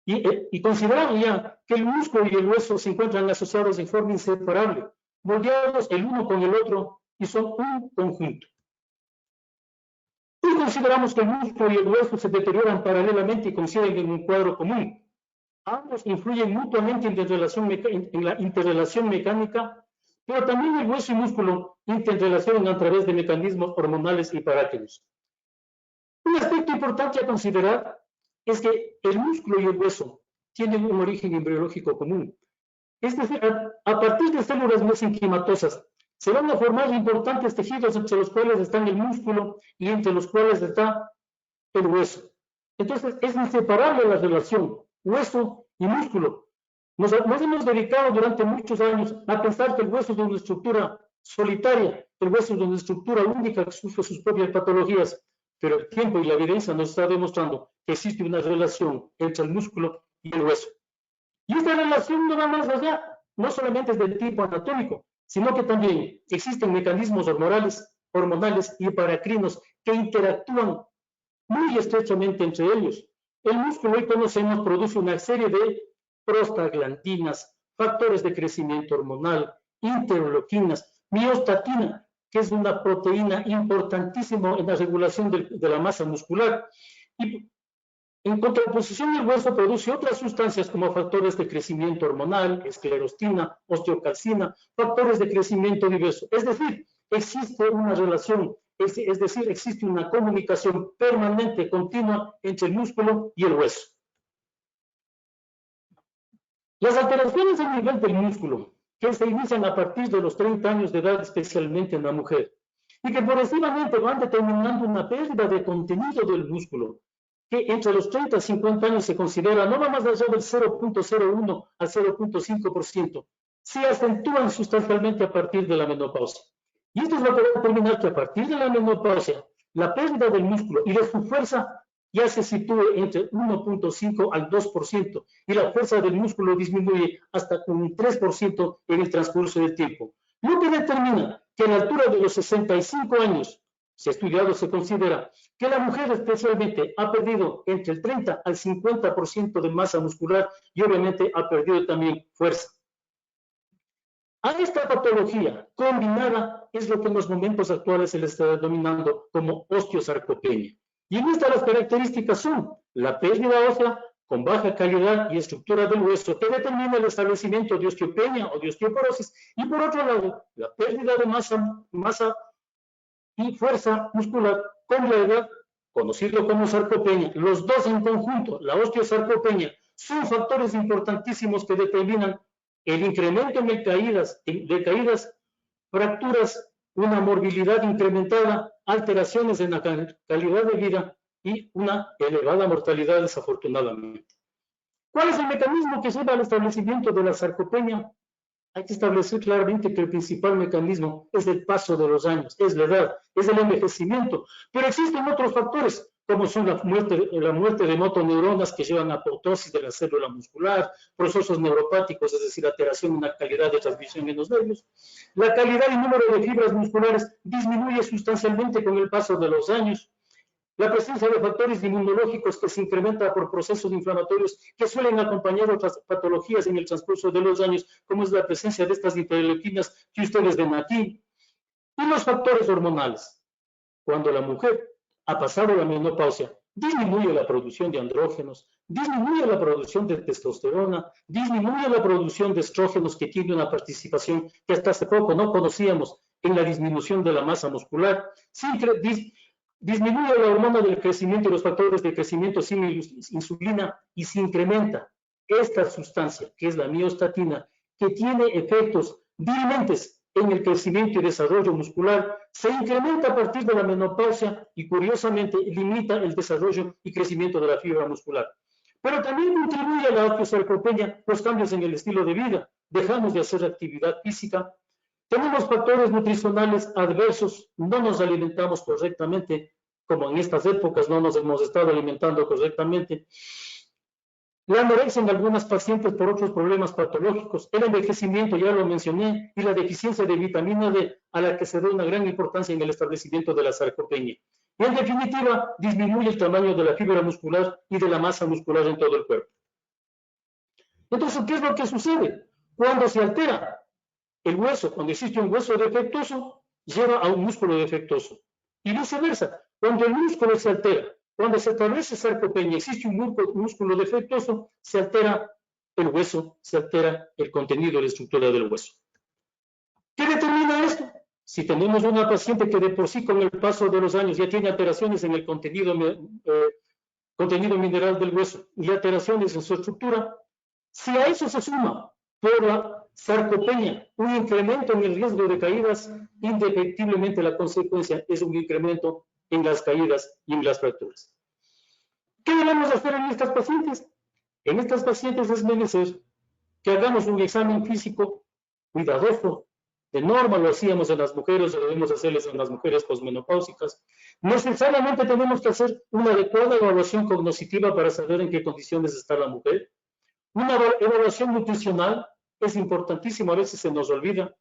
Y consideraban ya que el músculo y el hueso se encuentran asociados en forma inseparable, moldeados el uno con el otro y son un conjunto. Hoy consideramos que el músculo y el hueso se deterioran paralelamente y coinciden en un cuadro común. Ambos influyen mutuamente en la interrelación mecánica, pero también el hueso y músculo interrelacionan a través de mecanismos hormonales y paráqueos. Un aspecto importante a considerar es que el músculo y el hueso tienen un origen embriológico común. Es decir, a partir de células mesenquimatosas se van a formar importantes tejidos entre los cuales están el músculo y entre los cuales está el hueso. Entonces, es inseparable la relación hueso y músculo. Nos hemos dedicado durante muchos años a pensar que el hueso es una estructura solitaria, el hueso es una estructura única que sufre sus propias patologías, pero el tiempo y la evidencia nos está demostrando que existe una relación entre el músculo y el hueso. Y esta relación no va más allá, no solamente es del tipo anatómico, sino que también existen mecanismos hormonales y paracrinos que interactúan muy estrechamente entre ellos. El músculo, hoy conocemos, produce una serie de prostaglandinas, factores de crecimiento hormonal, interleuquinas, miostatina, que es una proteína importantísima en la regulación de la masa muscular. Y en contraposición, el hueso produce otras sustancias como factores de crecimiento hormonal, esclerostina, osteocalcina, factores de crecimiento diverso. Es decir, existe una relación, es decir, existe una comunicación permanente, continua entre el músculo y el hueso. Las alteraciones a nivel del músculo, que se inician a partir de los 30 años de edad, especialmente en la mujer, y que progresivamente van determinando una pérdida de contenido del músculo, que entre los 30 y 50 años se considera no va más allá del 0.01 al 0.5%, se acentúan sustancialmente a partir de la menopausia. Y esto es lo que va a determinar que a partir de la menopausia, la pérdida del músculo y de su fuerza ya se sitúe entre 1.5 al 2%, y la fuerza del músculo disminuye hasta un 3% en el transcurso del tiempo. Lo que determina que a la altura de los 65 años, se considera que la mujer especialmente ha perdido entre el 30 al 50% de masa muscular y obviamente ha perdido también fuerza. A esta patología combinada es lo que en los momentos actuales se le está denominando como osteosarcopenia. Y en esta las características son la pérdida ósea con baja calidad y estructura del hueso, que determina el establecimiento de osteopenia o de osteoporosis, y por otro lado, la pérdida de masa y fuerza muscular con la edad, conocido como sarcopenia. Los dos en conjunto, la osteosarcopenia, son factores importantísimos que determinan el incremento en caídas, fracturas, una morbilidad incrementada, alteraciones en la calidad de vida y una elevada mortalidad, desafortunadamente. ¿Cuál es el mecanismo que lleva al establecimiento de la sarcopenia? Hay que establecer claramente que el principal mecanismo es el paso de los años, es la edad, es el envejecimiento, pero existen otros factores, como son la muerte de motoneuronas que llevan a apoptosis de la célula muscular, procesos neuropáticos, es decir, alteración en la calidad de transmisión en los nervios. La calidad y número de fibras musculares disminuye sustancialmente con el paso de los años. La presencia de factores inmunológicos que se incrementa por procesos inflamatorios que suelen acompañar otras patologías en el transcurso de los años, como es la presencia de estas interleuquinas que ustedes ven aquí. Y los factores hormonales. Cuando la mujer ha pasado la menopausia, disminuye la producción de andrógenos, disminuye la producción de testosterona, disminuye la producción de estrógenos, que tiene una participación que hasta hace poco no conocíamos en la disminución de la masa muscular, disminuye la hormona del crecimiento y los factores de crecimiento sin insulina, y se incrementa esta sustancia, que es la miostatina, que tiene efectos dirimentes en el crecimiento y desarrollo muscular, se incrementa a partir de la menopausia y curiosamente limita el desarrollo y crecimiento de la fibra muscular. Pero también contribuye a la osteosarcopenia los cambios en el estilo de vida. Dejamos de hacer actividad física. Tenemos factores nutricionales adversos, no nos alimentamos correctamente, como en estas épocas no nos hemos estado alimentando correctamente. La anorexia en algunas pacientes por otros problemas patológicos, el envejecimiento, ya lo mencioné, y la deficiencia de vitamina D, a la que se da una gran importancia en el establecimiento de la sarcopenia. Y en definitiva, disminuye el tamaño de la fibra muscular y de la masa muscular en todo el cuerpo. Entonces, ¿qué es lo que sucede? Cuando se altera el hueso, cuando existe un hueso defectuoso, lleva a un músculo defectuoso. Y viceversa, cuando el músculo se altera, cuando se establece sarcopenia, existe un músculo defectuoso, se altera el hueso, se altera el contenido y la estructura del hueso. ¿Qué determina esto? Si tenemos una paciente que de por sí con el paso de los años ya tiene alteraciones en el contenido mineral del hueso y alteraciones en su estructura, si a eso se suma por la sarcopenia un incremento en el riesgo de caídas, indefectiblemente la consecuencia es un incremento en las caídas y en las fracturas. ¿Qué debemos hacer en estas pacientes? En estas pacientes es menester que hagamos un examen físico cuidadoso. De norma lo hacíamos en las mujeres, lo debemos hacerles en las mujeres posmenopáusicas. Necesariamente tenemos que hacer una adecuada evaluación cognitiva para saber en qué condiciones está la mujer. Una evaluación nutricional es importantísimo, a veces se nos olvida.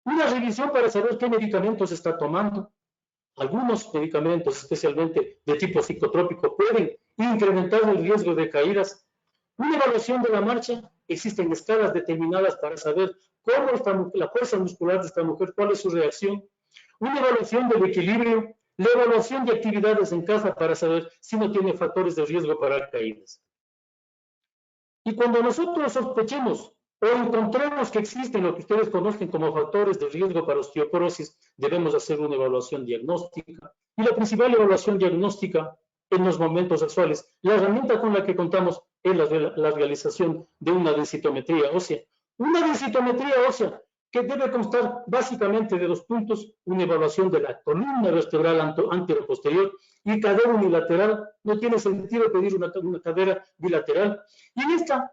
Una revisión para saber qué medicamentos está tomando. Algunos medicamentos, especialmente de tipo psicotrópico, pueden incrementar el riesgo de caídas. Una evaluación de la marcha, existen escalas determinadas para saber cómo está la fuerza muscular de esta mujer, cuál es su reacción. Una evaluación del equilibrio, la evaluación de actividades en casa para saber si no tiene factores de riesgo para caídas. Y cuando nosotros sospechemos o encontremos que existen lo que ustedes conocen como factores de riesgo para osteoporosis, debemos hacer una evaluación diagnóstica. Y la principal evaluación diagnóstica en los momentos sexuales, la herramienta con la que contamos es la realización de una densitometría ósea. Una densitometría ósea que debe constar básicamente de dos puntos: una evaluación de la columna vertebral anteroposterior y cadera unilateral. No tiene sentido pedir una cadera bilateral. Y en esta,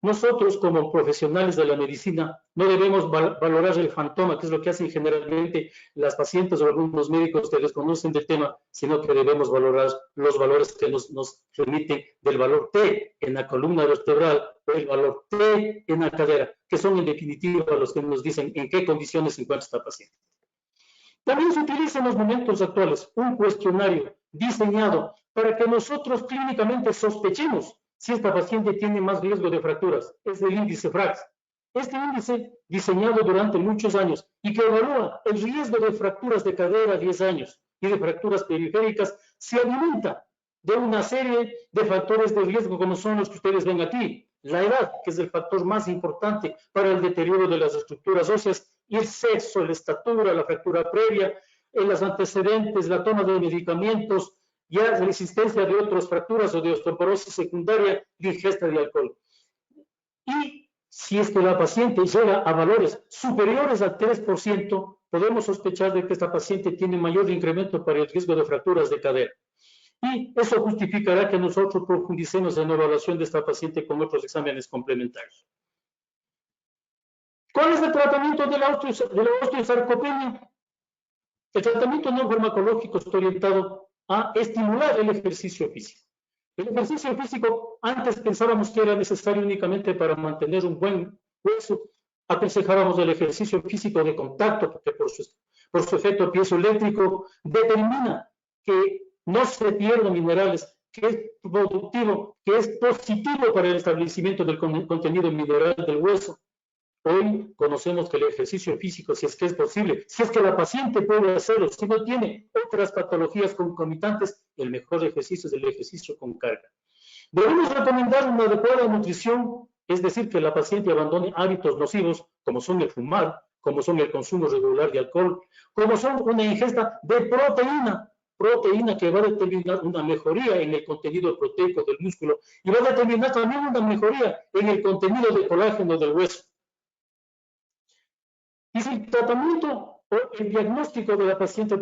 nosotros como profesionales de la medicina no debemos valorar el fantoma, que es lo que hacen generalmente las pacientes o algunos médicos que desconocen del tema, sino que debemos valorar los valores que nos remiten del valor T en la columna vertebral o el valor T en la cadera, que son en definitiva los que nos dicen en qué condiciones se encuentra esta paciente. También se utiliza en los momentos actuales un cuestionario diseñado para que nosotros clínicamente sospechemos si esta paciente tiene más riesgo de fracturas. Es el índice FRAX. Este índice, diseñado durante muchos años y que evalúa el riesgo de fracturas de cadera a 10 años, y de fracturas periféricas se alimenta de una serie de factores de riesgo como son los que ustedes ven aquí. La edad, que es el factor más importante para el deterioro de las estructuras óseas, y el sexo, la estatura, la fractura previa, los antecedentes, la toma de medicamentos, ya la existencia de otras fracturas o de osteoporosis secundaria y ingesta de alcohol. Y si es que la paciente llega a valores superiores al 3%, podemos sospechar de que esta paciente tiene mayor incremento para el riesgo de fracturas de cadera. Y eso justificará que nosotros profundicemos en la evaluación de esta paciente con otros exámenes complementarios. ¿Cuál es el tratamiento de la osteosarcopenia? El tratamiento no farmacológico está orientado a estimular el ejercicio físico. El ejercicio físico, antes pensábamos que era necesario únicamente para mantener un buen hueso. Aconsejábamos el ejercicio físico de contacto, porque por su efecto piezoeléctrico determina que no se pierdan minerales, que es productivo, que es positivo para el establecimiento del contenido mineral del hueso. Hoy conocemos que el ejercicio físico, si es que es posible, si es que la paciente puede hacerlo, si no tiene otras patologías concomitantes, el mejor ejercicio es el ejercicio con carga. Debemos recomendar una adecuada nutrición, es decir, que la paciente abandone hábitos nocivos, como son el fumar, como son el consumo regular de alcohol, como son una ingesta de proteína que va a determinar una mejoría en el contenido proteico del músculo y va a determinar también una mejoría en el contenido de colágeno del hueso. Y si el tratamiento o el diagnóstico de la paciente,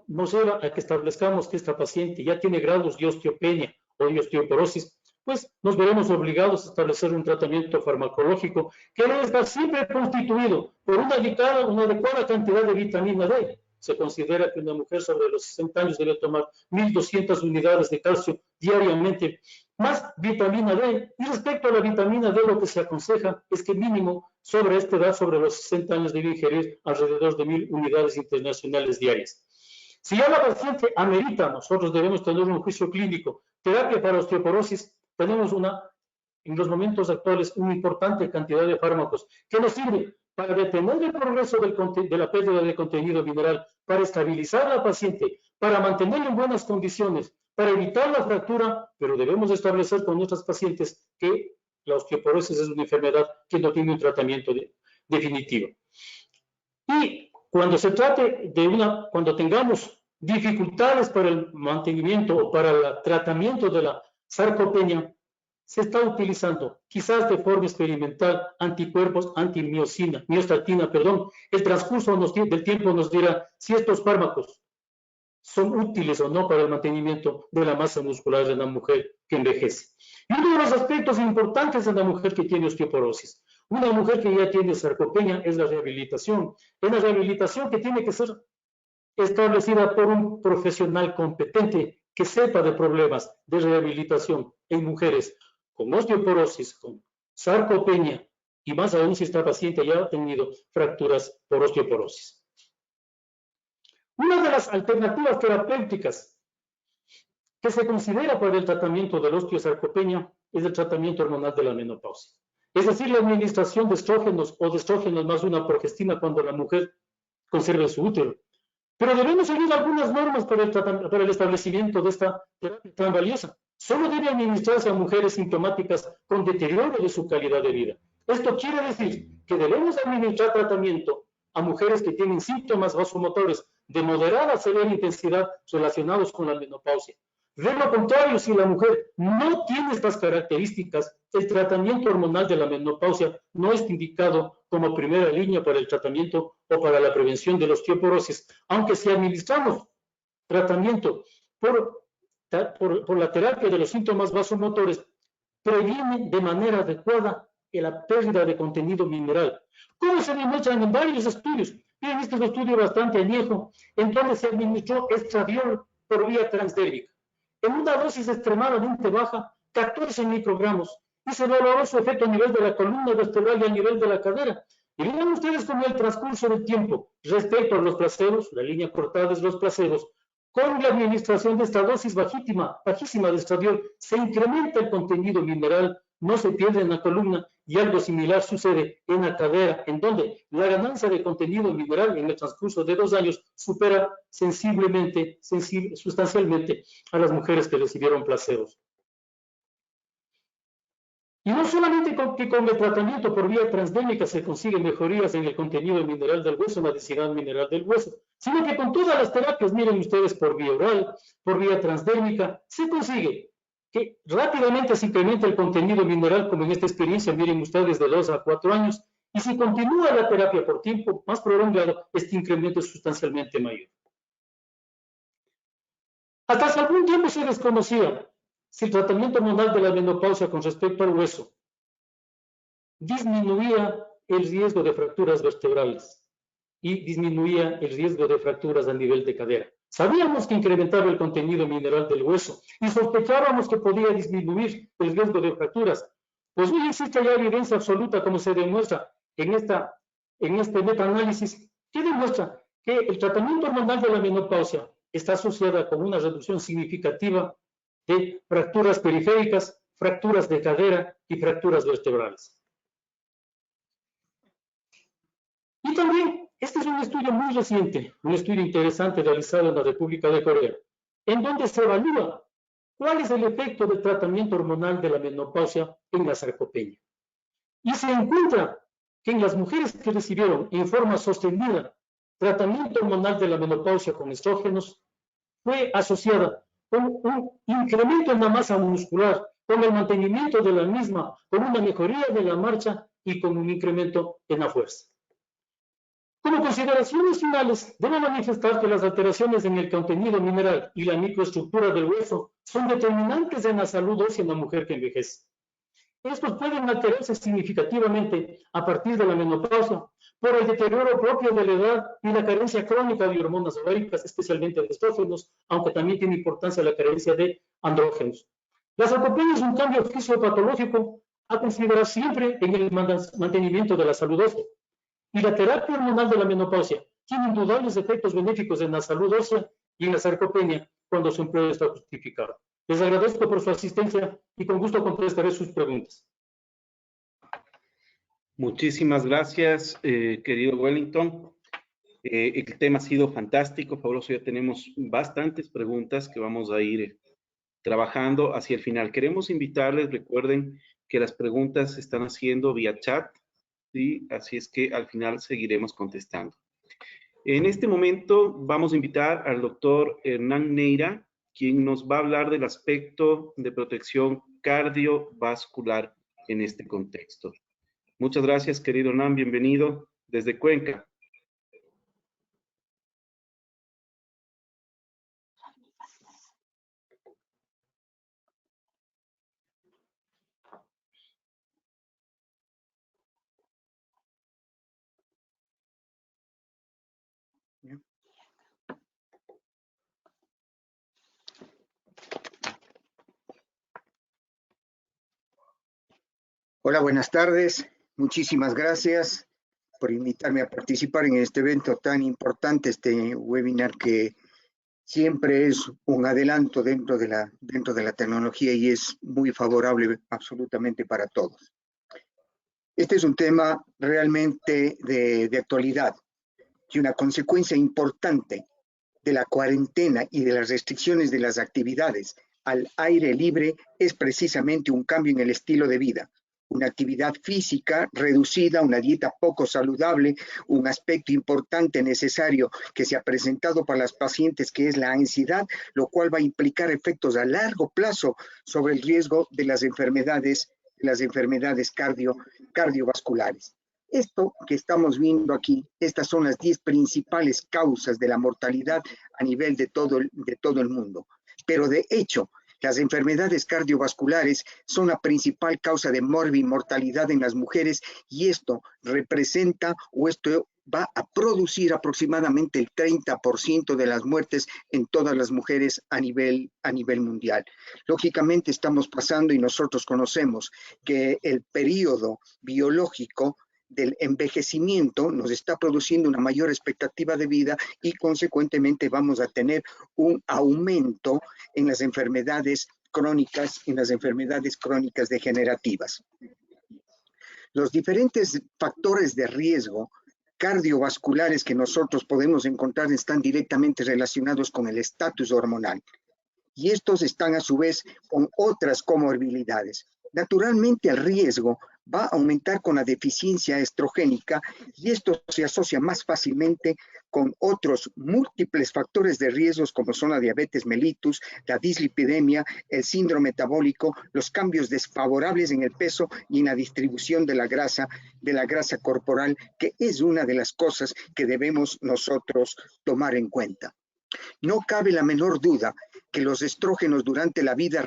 nos lleva a que establezcamos que esta paciente ya tiene grados de osteopenia o de osteoporosis, pues nos veremos obligados a establecer un tratamiento farmacológico que debe estar siempre constituido por una adecuada cantidad de vitamina D. Se considera que una mujer sobre los 60 años debe tomar 1.200 unidades de calcio diariamente, más vitamina D. Y respecto a la vitamina D, lo que se aconseja es que mínimo sobre esta edad, sobre los 60 años, debe ingerir alrededor de 1.000 unidades internacionales diarias. Si ya la paciente amerita, nosotros debemos tener un juicio clínico. Terapia para osteoporosis, tenemos en los momentos actuales una importante cantidad de fármacos que nos sirven para detener el progreso de la pérdida de contenido mineral, para estabilizar a la paciente, para mantenerla en buenas condiciones, para evitar la fractura, pero debemos establecer con nuestras pacientes que la osteoporosis es una enfermedad que no tiene un tratamiento definitivo. Y cuando se trate cuando tengamos dificultades para el mantenimiento o para el tratamiento de la sarcopenia, se está utilizando, quizás de forma experimental, anticuerpos miostatina. El transcurso del tiempo nos dirá si estos fármacos son útiles o no para el mantenimiento de la masa muscular de la mujer que envejece. Y uno de los aspectos importantes de la mujer que tiene osteoporosis, una mujer que ya tiene sarcopenia, es la rehabilitación. Es la rehabilitación que tiene que ser establecida por un profesional competente que sepa de problemas de rehabilitación en mujeres con osteoporosis, con sarcopenia, y más aún si esta paciente ya ha tenido fracturas por osteoporosis. Una de las alternativas terapéuticas que se considera para el tratamiento de la osteosarcopenia es el tratamiento hormonal de la menopausia. Es decir, la administración de estrógenos o de estrógenos más una progestina cuando la mujer conserve su útero. Pero debemos seguir algunas normas para el establecimiento de esta terapia tan valiosa. Solo debe administrarse a mujeres sintomáticas con deterioro de su calidad de vida. Esto quiere decir que debemos administrar tratamiento a mujeres que tienen síntomas vasomotores de moderada a severa intensidad relacionados con la menopausia. De lo contrario, si la mujer no tiene estas características, el tratamiento hormonal de la menopausia no es indicado como primera línea para el tratamiento o para la prevención de la osteoporosis, aunque si administramos tratamiento por la terapia de los síntomas vasomotores, previene de manera adecuada la pérdida de contenido mineral. ¿Cómo se demuestran en varios estudios? Miren, este es un estudio bastante añejo, en donde se administró estradiol por vía transdérmica. En una dosis extremadamente baja, 14 microgramos, y se valoró su efecto a nivel de la columna vertebral y a nivel de la cadera. Y vean ustedes cómo el transcurso del tiempo, respecto a los placebos, la línea cortada es los placebos, con la administración de esta dosis bajísima de estradiol, se incrementa el contenido mineral, no se pierde en la columna, y algo similar sucede en la cadera, en donde la ganancia de contenido mineral en el transcurso de 2 años supera sustancialmente a las mujeres que recibieron placebos. Y no solamente que con el tratamiento por vía transdérmica se consiguen mejorías en el contenido mineral del hueso, en la densidad mineral del hueso, sino que con todas las terapias, miren ustedes, por vía oral, por vía transdérmica, se consigue que rápidamente se incrementa el contenido mineral, como en esta experiencia, miren ustedes, de 2 a 4 años, y si continúa la terapia por tiempo más prolongado, este incremento es sustancialmente mayor. Hasta hace algún tiempo se desconocía si el tratamiento hormonal de la menopausia con respecto al hueso disminuía el riesgo de fracturas vertebrales y disminuía el riesgo de fracturas a nivel de cadera. Sabíamos que incrementaba el contenido mineral del hueso y sospechábamos que podía disminuir el riesgo de fracturas. Pues hoy existe ya evidencia absoluta, como se demuestra en este metaanálisis, que demuestra que el tratamiento hormonal de la menopausia está asociada con una reducción significativa de fracturas periféricas, fracturas de cadera y fracturas vertebrales. Y también, este es un estudio muy reciente, un estudio interesante realizado en la República de Corea, en donde se evalúa cuál es el efecto del tratamiento hormonal de la menopausia en la sarcopenia. Y se encuentra que en las mujeres que recibieron en forma sostenida tratamiento hormonal de la menopausia con estrógenos, fue asociada con un incremento en la masa muscular, con el mantenimiento de la misma, con una mejoría de la marcha y con un incremento en la fuerza. Como consideraciones finales, debo manifestar que las alteraciones en el contenido mineral y la microestructura del hueso son determinantes en la salud ósea en la mujer que envejece. Estos pueden alterarse significativamente a partir de la menopausia por el deterioro propio de la edad y la carencia crónica de hormonas ováricas, especialmente de estrógenos, aunque también tiene importancia la carencia de andrógenos. La sarcopenia es un cambio fisiopatológico a considerar siempre en el mantenimiento de la salud ósea. Y la terapia hormonal de la menopausia tiene indudables efectos benéficos en la salud ósea y en la sarcopenia cuando su empleo está justificado. Les agradezco por su asistencia y con gusto contestaré sus preguntas. Muchísimas gracias, querido Wellington. El tema ha sido fantástico, fabuloso. Ya tenemos bastantes preguntas que vamos a ir trabajando hacia el final. Queremos invitarles, recuerden que las preguntas se están haciendo vía chat, ¿sí? Así es que al final seguiremos contestando. En este momento vamos a invitar al doctor Hernán Neira, quien nos va a hablar del aspecto de protección cardiovascular en este contexto. Muchas gracias, querido Hernán, bienvenido desde Cuenca. Hola, buenas tardes. Muchísimas gracias por invitarme a participar en este evento tan importante, este webinar que siempre es un adelanto dentro de la tecnología y es muy favorable absolutamente para todos. Este es un tema realmente de actualidad y una consecuencia importante de la cuarentena y de las restricciones de las actividades al aire libre es precisamente un cambio en el estilo de vida. Una actividad física reducida, una dieta poco saludable, un aspecto importante necesario que se ha presentado para las pacientes, que es la ansiedad, lo cual va a implicar efectos a largo plazo sobre el riesgo de las enfermedades cardiovasculares. Esto que estamos viendo aquí, estas son las 10 principales causas de la mortalidad a nivel de todo el mundo. Pero de hecho, las enfermedades cardiovasculares son la principal causa de mortalidad en las mujeres y esto representa o esto va a producir aproximadamente el 30% de las muertes en todas las mujeres a nivel mundial. Lógicamente estamos pasando y nosotros conocemos que el periodo biológico del envejecimiento nos está produciendo una mayor expectativa de vida y consecuentemente vamos a tener un aumento en las enfermedades crónicas degenerativas. Los diferentes factores de riesgo cardiovasculares que nosotros podemos encontrar están directamente relacionados con el estatus hormonal. Y estos están a su vez con otras comorbilidades. Naturalmente el riesgo va a aumentar con la deficiencia estrogénica y esto se asocia más fácilmente con otros múltiples factores de riesgos como son la diabetes mellitus, la dislipidemia, el síndrome metabólico, los cambios desfavorables en el peso y en la distribución de la grasa corporal, que es una de las cosas que debemos nosotros tomar en cuenta. No cabe la menor duda que los estrógenos durante la vida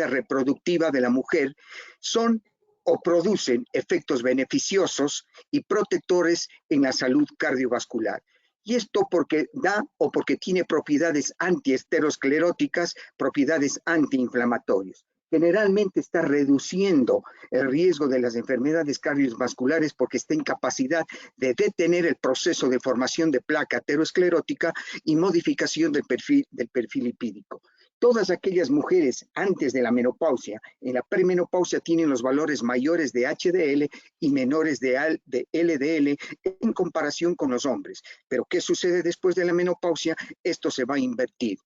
reproductiva de la mujer son o producen efectos beneficiosos y protectores en la salud cardiovascular. Y esto porque da o porque tiene propiedades antiesteroscleróticas, propiedades antiinflamatorias. Generalmente está reduciendo el riesgo de las enfermedades cardiovasculares porque está en capacidad de detener el proceso de formación de placa aterosclerótica y modificación del perfil lipídico. Todas aquellas mujeres antes de la menopausia, en la premenopausia, tienen los valores mayores de HDL y menores de LDL en comparación con los hombres. Pero ¿qué sucede después de la menopausia? Esto se va a invertir.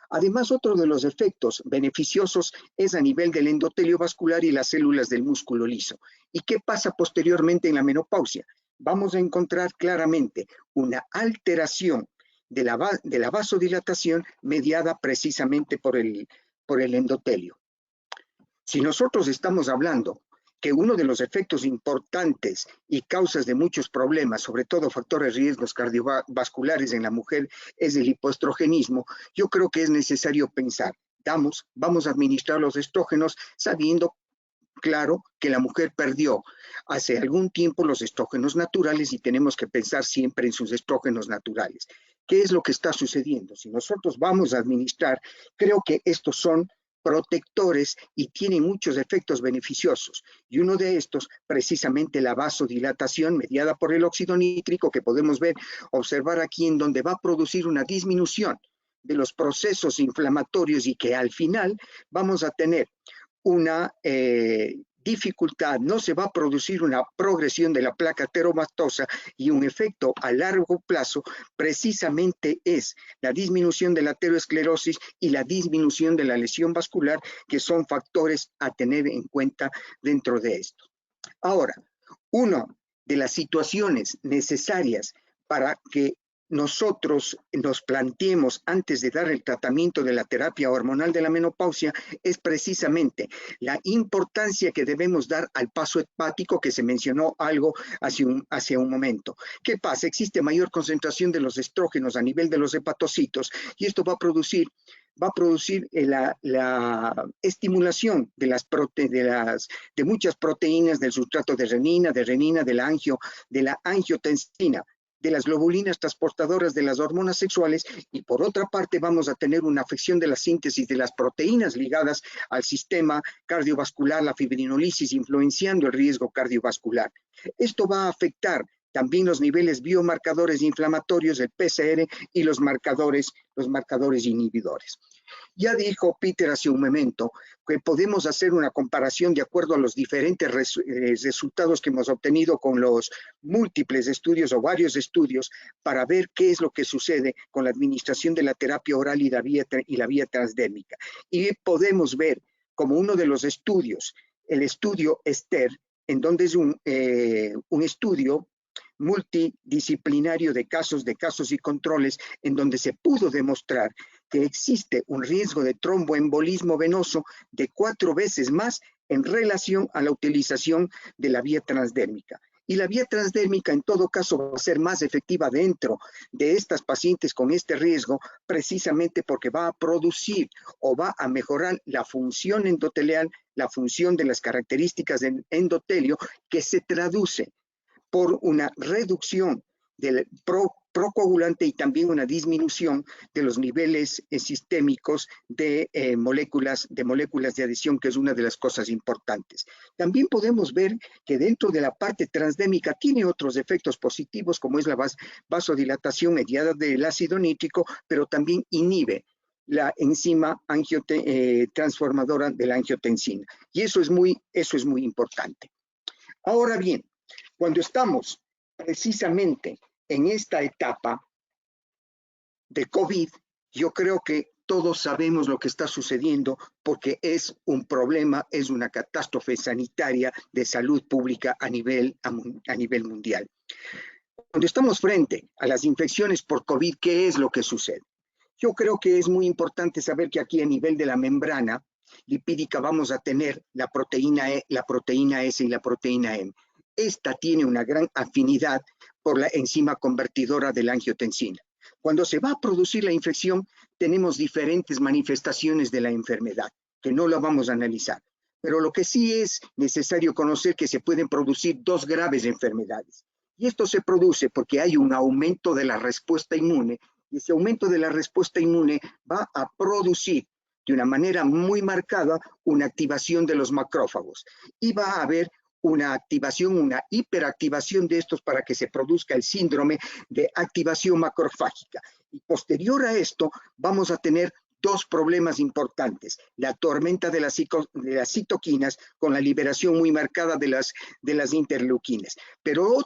Además, otro de los efectos beneficiosos es a nivel del endotelio vascular y las células del músculo liso. ¿Y qué pasa posteriormente en la menopausia? Vamos a encontrar claramente una alteración de la vasodilatación mediada precisamente por el endotelio. Si nosotros estamos hablando que uno de los efectos importantes y causas de muchos problemas, sobre todo factores de riesgos cardiovasculares en la mujer, es el hipoestrogenismo, yo creo que es necesario pensar, vamos a administrar los estrógenos sabiendo, claro, que la mujer perdió hace algún tiempo los estrógenos naturales y tenemos que pensar siempre en sus estrógenos naturales. ¿Qué es lo que está sucediendo? Si nosotros vamos a administrar, creo que estos son protectores y tienen muchos efectos beneficiosos. Y uno de estos, precisamente la vasodilatación mediada por el óxido nítrico, que podemos observar aquí, en donde va a producir una disminución de los procesos inflamatorios y que al final vamos a tener una dificultad, no se va a producir una progresión de la placa ateromatosa y un efecto a largo plazo precisamente es la disminución de la aterosclerosis y la disminución de la lesión vascular, que son factores a tener en cuenta dentro de esto. Ahora, una de las situaciones necesarias para que nosotros nos planteemos antes de dar el tratamiento de la terapia hormonal de la menopausia es precisamente la importancia que debemos dar al paso hepático, que se mencionó algo hace un momento. ¿Qué pasa? Existe mayor concentración de los estrógenos a nivel de los hepatocitos y esto va a producir la estimulación de muchas proteínas del sustrato de renina, de la angiotensina, de las globulinas transportadoras de las hormonas sexuales, y por otra parte vamos a tener una afección de la síntesis de las proteínas ligadas al sistema cardiovascular, la fibrinolisis, influenciando el riesgo cardiovascular. Esto va a afectar también los niveles biomarcadores inflamatorios del PCR y los marcadores inhibidores. Ya dijo Peter hace un momento que podemos hacer una comparación de acuerdo a los diferentes resultados que hemos obtenido con los múltiples estudios o varios estudios para ver qué es lo que sucede con la administración de la terapia oral y la vía transdérmica. Y podemos ver como uno de los estudios, el estudio ESTER, en donde es un estudio multidisciplinario de casos y controles, en donde se pudo demostrar que existe un riesgo de tromboembolismo venoso de 4 veces más en relación a la utilización de la vía transdérmica. Y la vía transdérmica en todo caso va a ser más efectiva dentro de estas pacientes con este riesgo, precisamente porque va a producir o va a mejorar la función endotelial, la función de las características del endotelio, que se traduce por una reducción del procoagulante y también una disminución de los niveles sistémicos de moléculas de adhesión, que es una de las cosas importantes. También podemos ver que dentro de la parte transdérmica tiene otros efectos positivos, como es la vasodilatación mediada del ácido nítrico, pero también inhibe la enzima transformadora de la angiotensina. Y eso es muy importante. Ahora bien, cuando estamos precisamente en esta etapa de COVID, yo creo que todos sabemos lo que está sucediendo porque es un problema, es una catástrofe sanitaria de salud pública a nivel mundial. Cuando estamos frente a las infecciones por COVID, ¿qué es lo que sucede? Yo creo que es muy importante saber que aquí a nivel de la membrana lipídica vamos a tener la proteína E, la proteína S y la proteína M. Esta tiene una gran afinidad por la enzima convertidora de la angiotensina. Cuando se va a producir la infección, tenemos diferentes manifestaciones de la enfermedad, que no la vamos a analizar. Pero lo que sí es necesario conocer que se pueden producir dos graves enfermedades. Y esto se produce porque hay un aumento de la respuesta inmune, y ese aumento de la respuesta inmune va a producir de una manera muy marcada una activación de los macrófagos. Y va a haber una activación, una hiperactivación de estos para que se produzca el síndrome de activación macrofágica. Y posterior a esto vamos a tener dos problemas importantes: la tormenta de las citoquinas con la liberación muy marcada de las interleuquinas. Pero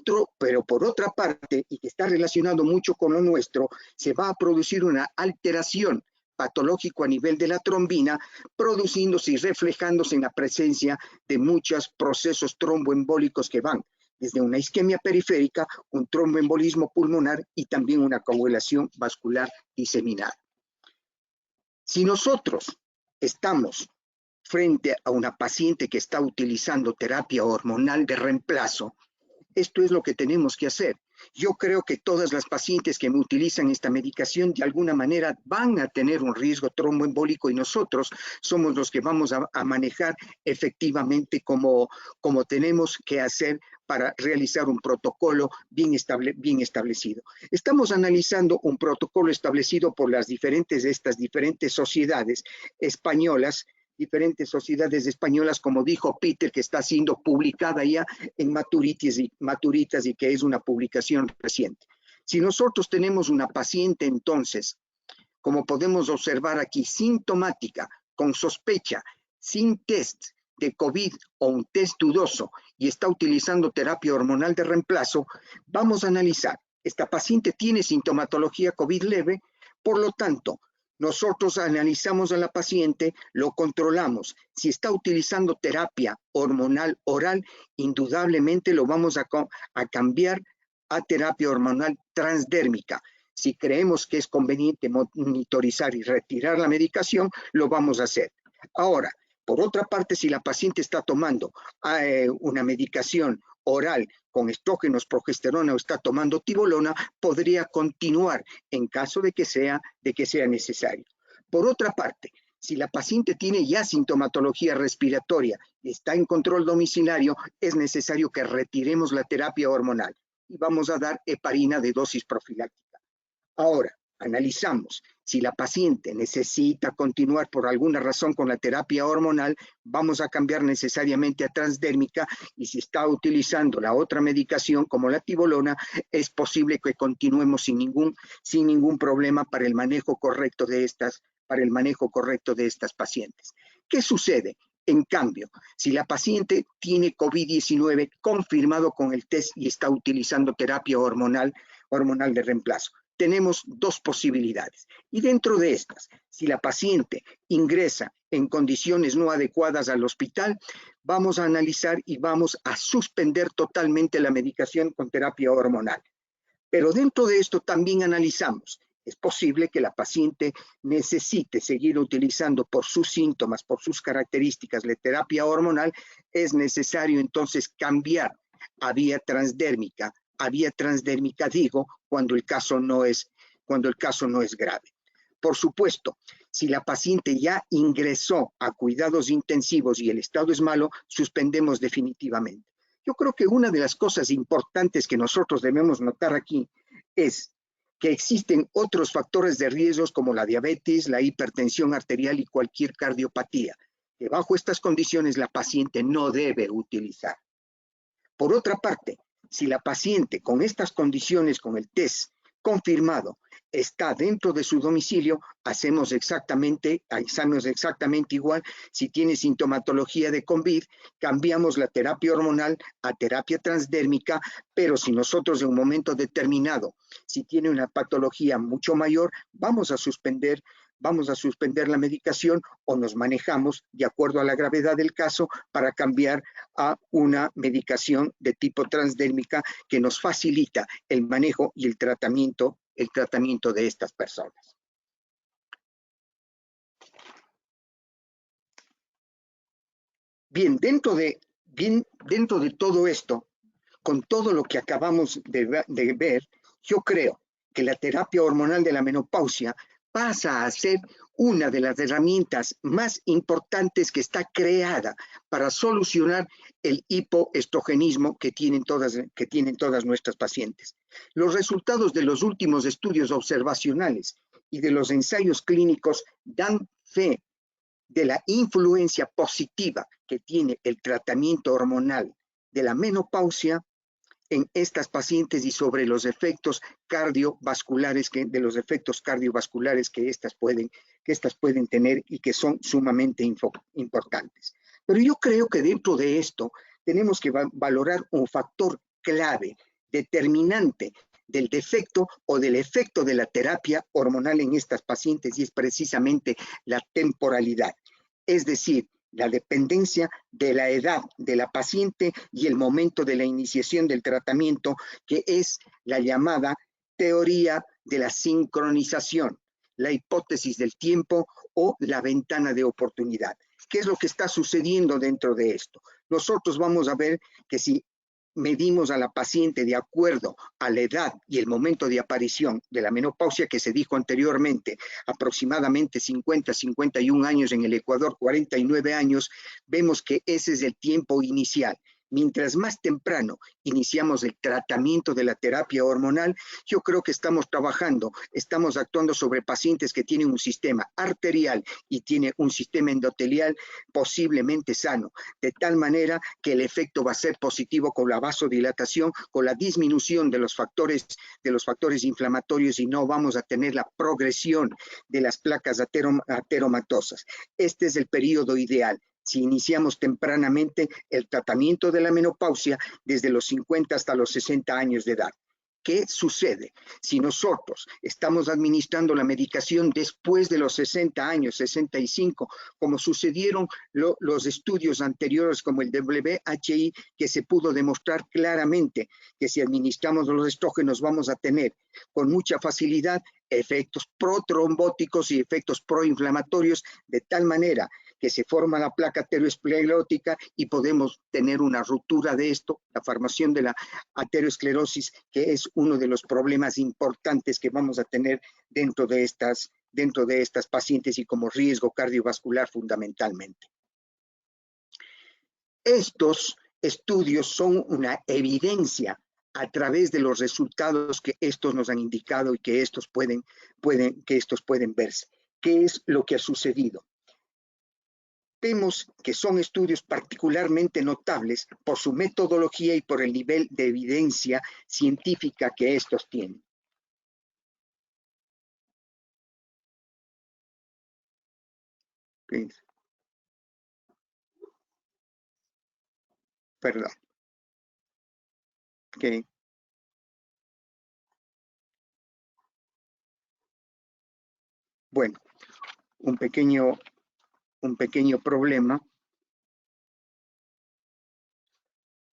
por otra parte, y que está relacionado mucho con lo nuestro, se va a producir una alteración patológico a nivel de la trombina, produciéndose y reflejándose en la presencia de muchos procesos tromboembólicos que van desde una isquemia periférica, un tromboembolismo pulmonar y también una coagulación vascular diseminada. Si nosotros estamos frente a una paciente que está utilizando terapia hormonal de reemplazo, esto es lo que tenemos que hacer. Yo creo que todas las pacientes que me utilizan esta medicación de alguna manera van a tener un riesgo tromboembólico y nosotros somos los que vamos a manejar efectivamente como tenemos que hacer para realizar un protocolo bien establecido. Estamos analizando un protocolo establecido por estas diferentes sociedades españolas, como dijo Peter, que está siendo publicada ya en Maturitas y que es una publicación reciente. Si nosotros tenemos una paciente entonces, como podemos observar aquí, sintomática, con sospecha, sin test de COVID o un test dudoso y está utilizando terapia hormonal de reemplazo, vamos a analizar. Esta paciente tiene sintomatología COVID leve, por lo tanto, nosotros analizamos a la paciente, lo controlamos. Si está utilizando terapia hormonal oral, indudablemente lo vamos a cambiar a terapia hormonal transdérmica. Si creemos que es conveniente monitorizar y retirar la medicación, lo vamos a hacer. Ahora, por otra parte, si la paciente está tomando una medicación oral con estrógenos, progesterona o está tomando tibolona, podría continuar en caso de que sea necesario. Por otra parte, si la paciente tiene ya sintomatología respiratoria y está en control domiciliario, es necesario que retiremos la terapia hormonal y vamos a dar heparina de dosis profiláctica. Ahora, analizamos si la paciente necesita continuar por alguna razón con la terapia hormonal, vamos a cambiar necesariamente a transdérmica, y si está utilizando la otra medicación como la tibolona, es posible que continuemos sin ningún problema para el manejo correcto de estas pacientes. ¿Qué sucede? En cambio, si la paciente tiene COVID-19 confirmado con el test y está utilizando terapia hormonal de reemplazo, tenemos dos posibilidades. Y dentro de estas, si la paciente ingresa en condiciones no adecuadas al hospital, vamos a analizar y vamos a suspender totalmente la medicación con terapia hormonal. Pero dentro de esto también analizamos. Es posible que la paciente necesite seguir utilizando por sus síntomas, por sus características, la terapia hormonal. Es necesario entonces cambiar a vía transdérmica. Digo, cuando el caso no es grave. Por supuesto, si la paciente ya ingresó a cuidados intensivos y el estado es malo, suspendemos definitivamente. Yo creo que una de las cosas importantes que nosotros debemos notar aquí es que existen otros factores de riesgos como la diabetes, la hipertensión arterial y cualquier cardiopatía, que bajo estas condiciones la paciente no debe utilizar. Por otra parte, si la paciente con estas condiciones, con el test confirmado, está dentro de su domicilio, hacemos exactamente igual. Si tiene sintomatología de COVID, cambiamos la terapia hormonal a terapia transdérmica, pero si nosotros en un momento determinado, si tiene una patología mucho mayor, vamos a suspender la medicación o nos manejamos de acuerdo a la gravedad del caso para cambiar a una medicación de tipo transdérmica que nos facilita el manejo y el tratamiento de estas personas. Bien, dentro de todo esto, con todo lo que acabamos de ver, yo creo que la terapia hormonal de la menopausia pasa a ser una de las herramientas más importantes que está creada para solucionar el hipoestrogenismo que tienen todas nuestras pacientes. Los resultados de los últimos estudios observacionales y de los ensayos clínicos dan fe de la influencia positiva que tiene el tratamiento hormonal de la menopausia en estas pacientes y sobre los efectos cardiovasculares que estas pueden tener y que son sumamente importantes. Pero yo creo que dentro de esto tenemos que valorar un factor clave, determinante del defecto o del efecto de la terapia hormonal en estas pacientes, y es precisamente la temporalidad, es decir, la dependencia de la edad de la paciente y el momento de la iniciación del tratamiento, que es la llamada teoría de la sincronización, la hipótesis del tiempo o la ventana de oportunidad. ¿Qué es lo que está sucediendo dentro de esto? Nosotros vamos a ver que si medimos a la paciente de acuerdo a la edad y el momento de aparición de la menopausia, que se dijo anteriormente, aproximadamente 50, 51 años en el Ecuador, 49 años, vemos que ese es el tiempo inicial. Mientras más temprano iniciamos el tratamiento de la terapia hormonal, yo creo que estamos actuando sobre pacientes que tienen un sistema arterial y tienen un sistema endotelial posiblemente sano, de tal manera que el efecto va a ser positivo con la vasodilatación, con la disminución de los factores inflamatorios, y no vamos a tener la progresión de las placas ateromatosas. Este es el periodo ideal. Si iniciamos tempranamente el tratamiento de la menopausia desde los 50 hasta los 60 años de edad. ¿Qué sucede? Si nosotros estamos administrando la medicación después de los 60 años, 65, como sucedieron los estudios anteriores como el WHI, que se pudo demostrar claramente que si administramos los estrógenos vamos a tener con mucha facilidad efectos protrombóticos y efectos proinflamatorios, de tal manera que se forma la placa aterosclerótica y podemos tener una ruptura de esto, la formación de la aterosclerosis, que es uno de los problemas importantes que vamos a tener dentro de estas pacientes y como riesgo cardiovascular fundamentalmente. Estos estudios son una evidencia a través de los resultados que estos nos han indicado y que estos pueden verse. ¿Qué es lo que ha sucedido? Vemos que son estudios particularmente notables por su metodología y por el nivel de evidencia científica que estos tienen. Perdón. Okay. Bueno, un pequeño problema.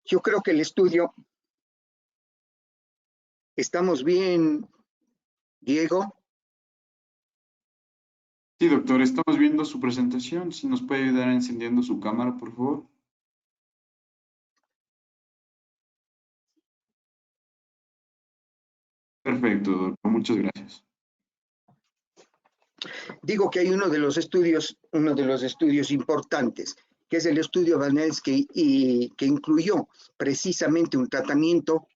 Yo creo que el estudio, ¿estamos bien, Diego? Sí, doctor, estamos viendo su presentación. Si nos puede ayudar encendiendo su cámara, por favor. Perfecto, doctor. Muchas gracias. Digo que hay uno de los estudios importantes, que es el estudio Vanelsky, y que incluyó precisamente un tratamiento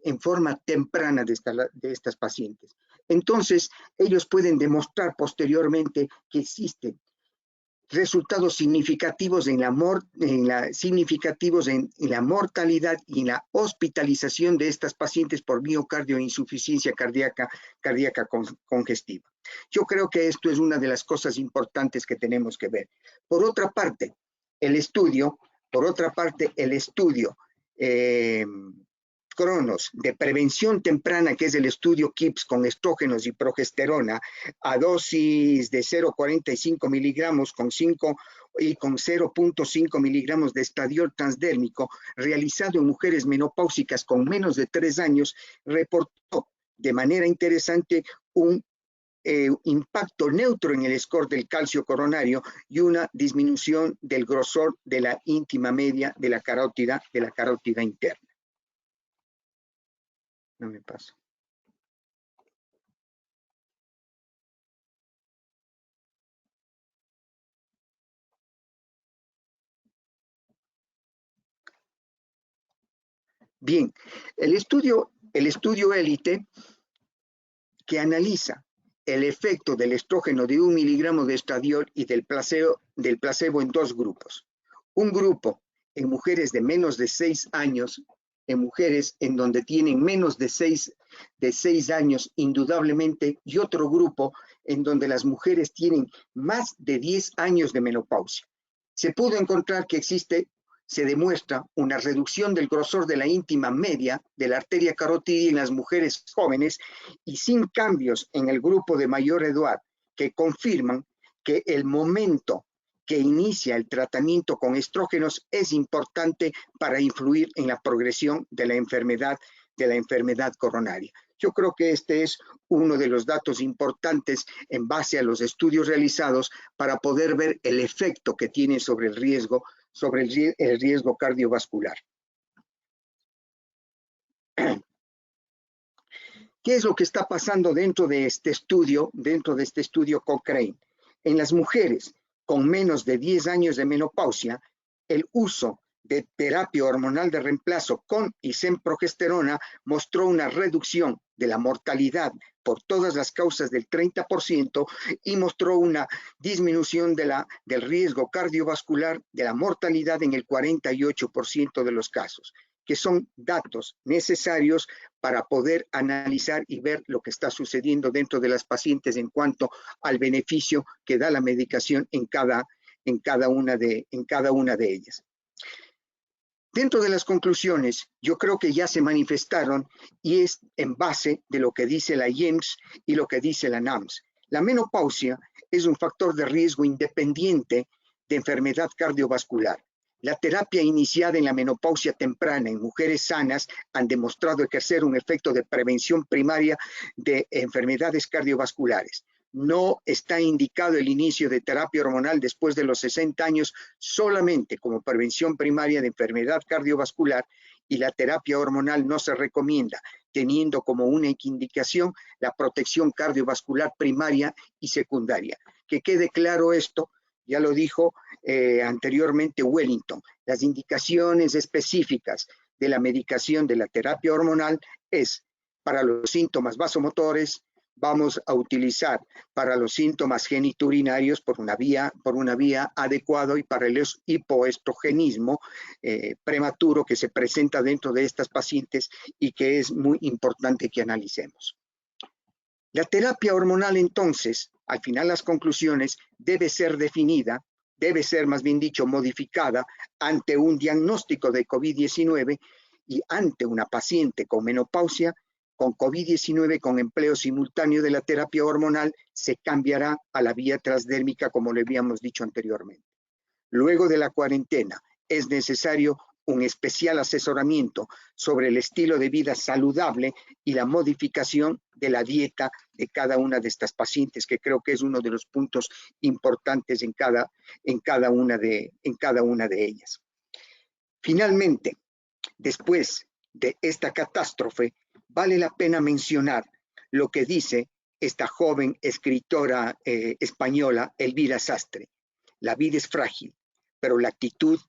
en forma temprana de estas pacientes. Entonces, ellos pueden demostrar posteriormente que existen resultados significativos en la mortalidad y en la hospitalización de estas pacientes por miocardio e insuficiencia cardíaca congestiva. Yo creo que esto es una de las cosas importantes que tenemos que ver. Por otra parte, el estudio Cronos de prevención temprana, que es el estudio KIPS con estrógenos y progesterona a dosis de 0,45 miligramos con 0,5 miligramos de estradiol transdérmico, realizado en mujeres menopáusicas con menos de 3 años, reportó de manera interesante un impacto neutro en el score del calcio coronario y una disminución del grosor de la íntima media de la carótida interna. No me paso. Bien, el estudio élite que analiza el efecto del estrógeno de 1 miligramo de estradiol y del placebo en 2 grupos. Un grupo en mujeres de menos de 6 años, en mujeres en donde tienen menos de 6 años indudablemente, y otro grupo en donde las mujeres tienen más de 10 años de menopausia. Se pudo encontrar que se demuestra una reducción del grosor de la íntima media de la arteria carotidia en las mujeres jóvenes y sin cambios en el grupo de mayor edad, que confirman que el momento que inicia el tratamiento con estrógenos es importante para influir en la progresión de la enfermedad coronaria. Yo creo que este es uno de los datos importantes en base a los estudios realizados para poder ver el efecto que tiene sobre el riesgo cardiovascular. ¿Qué es lo que está pasando dentro de este estudio Cochrane? En las mujeres con menos de 10 años de menopausia, el uso de terapia hormonal de reemplazo con y sin progesterona mostró una reducción de la mortalidad por todas las causas del 30% y mostró una disminución del riesgo cardiovascular, de la mortalidad en el 48% de los casos, que son datos necesarios para poder analizar y ver lo que está sucediendo dentro de las pacientes en cuanto al beneficio que da la medicación en cada una de ellas. Dentro de las conclusiones, yo creo que ya se manifestaron y es en base de lo que dice la IEMS y lo que dice la NAMS. La menopausia es un factor de riesgo independiente de enfermedad cardiovascular. La terapia iniciada en la menopausia temprana en mujeres sanas han demostrado ejercer un efecto de prevención primaria de enfermedades cardiovasculares. No está indicado el inicio de terapia hormonal después de los 60 años solamente como prevención primaria de enfermedad cardiovascular y la terapia hormonal no se recomienda, teniendo como única indicación la protección cardiovascular primaria y secundaria. Que quede claro esto, ya lo dijo anteriormente Wellington, las indicaciones específicas de la medicación de la terapia hormonal es para los síntomas vasomotores, vamos a utilizar para los síntomas geniturinarios por una vía adecuada y para el hipoestrogenismo prematuro que se presenta dentro de estas pacientes y que es muy importante que analicemos. La terapia hormonal entonces, al final las conclusiones, debe ser definida, debe ser más bien dicho modificada ante un diagnóstico de COVID-19 y ante una paciente con menopausia, con COVID-19 con empleo simultáneo de la terapia hormonal, se cambiará a la vía transdérmica como le habíamos dicho anteriormente. Luego de la cuarentena es necesario un especial asesoramiento sobre el estilo de vida saludable y la modificación de la dieta de cada una de estas pacientes, que creo que es uno de los puntos importantes en cada una de ellas. Finalmente, después de esta catástrofe, vale la pena mencionar lo que dice esta joven escritora española, Elvira Sastre. La vida es frágil, pero la actitud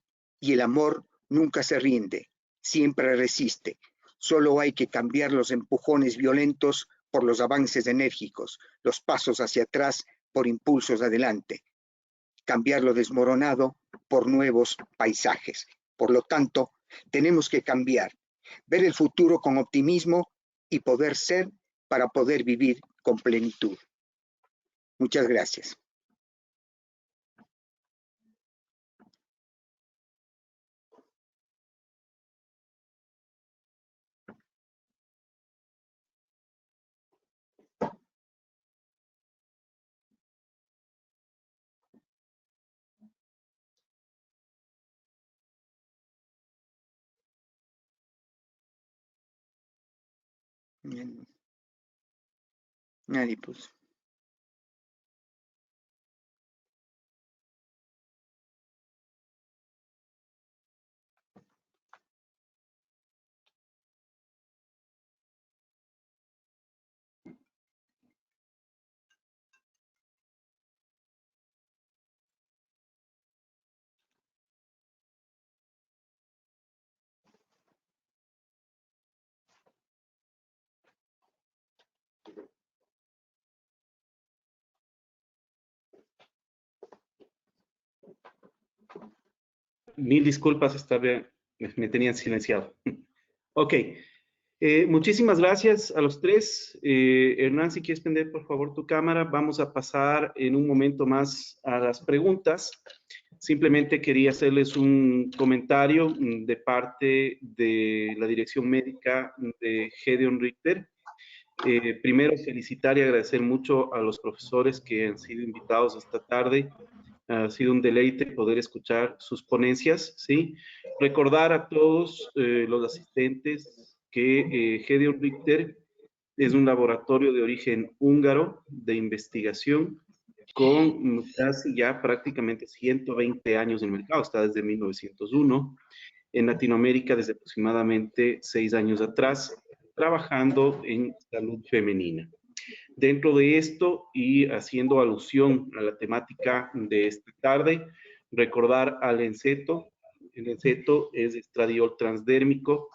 y el amor nunca se rinde, siempre resiste. Solo hay que cambiar los empujones violentos por los avances enérgicos, los pasos hacia atrás por impulsos adelante. cambiar lo desmoronado por nuevos paisajes. Por lo tanto, tenemos que cambiar, ver el futuro con optimismo y poder ser para poder vivir con plenitud. Muchas gracias. Nadie puso. Mil disculpas, me tenían silenciado. Ok, muchísimas gracias a los tres. Hernán, si quieres prender por favor tu cámara, vamos a pasar en un momento más a las preguntas. Simplemente quería hacerles un comentario de parte de la dirección médica de Gedeon Richter. Primero, felicitar y agradecer mucho a los profesores que han sido invitados esta tarde. Ha sido un deleite poder escuchar sus ponencias, ¿sí? Recordar a todos los asistentes que Gedeon Richter es un laboratorio de origen húngaro de investigación con casi ya prácticamente 120 años en el mercado. Está desde 1901, en Latinoamérica desde aproximadamente 6 años atrás, trabajando en salud femenina. Dentro de esto y haciendo alusión a la temática de esta tarde, recordar al enceto. El enceto es estradiol transdérmico,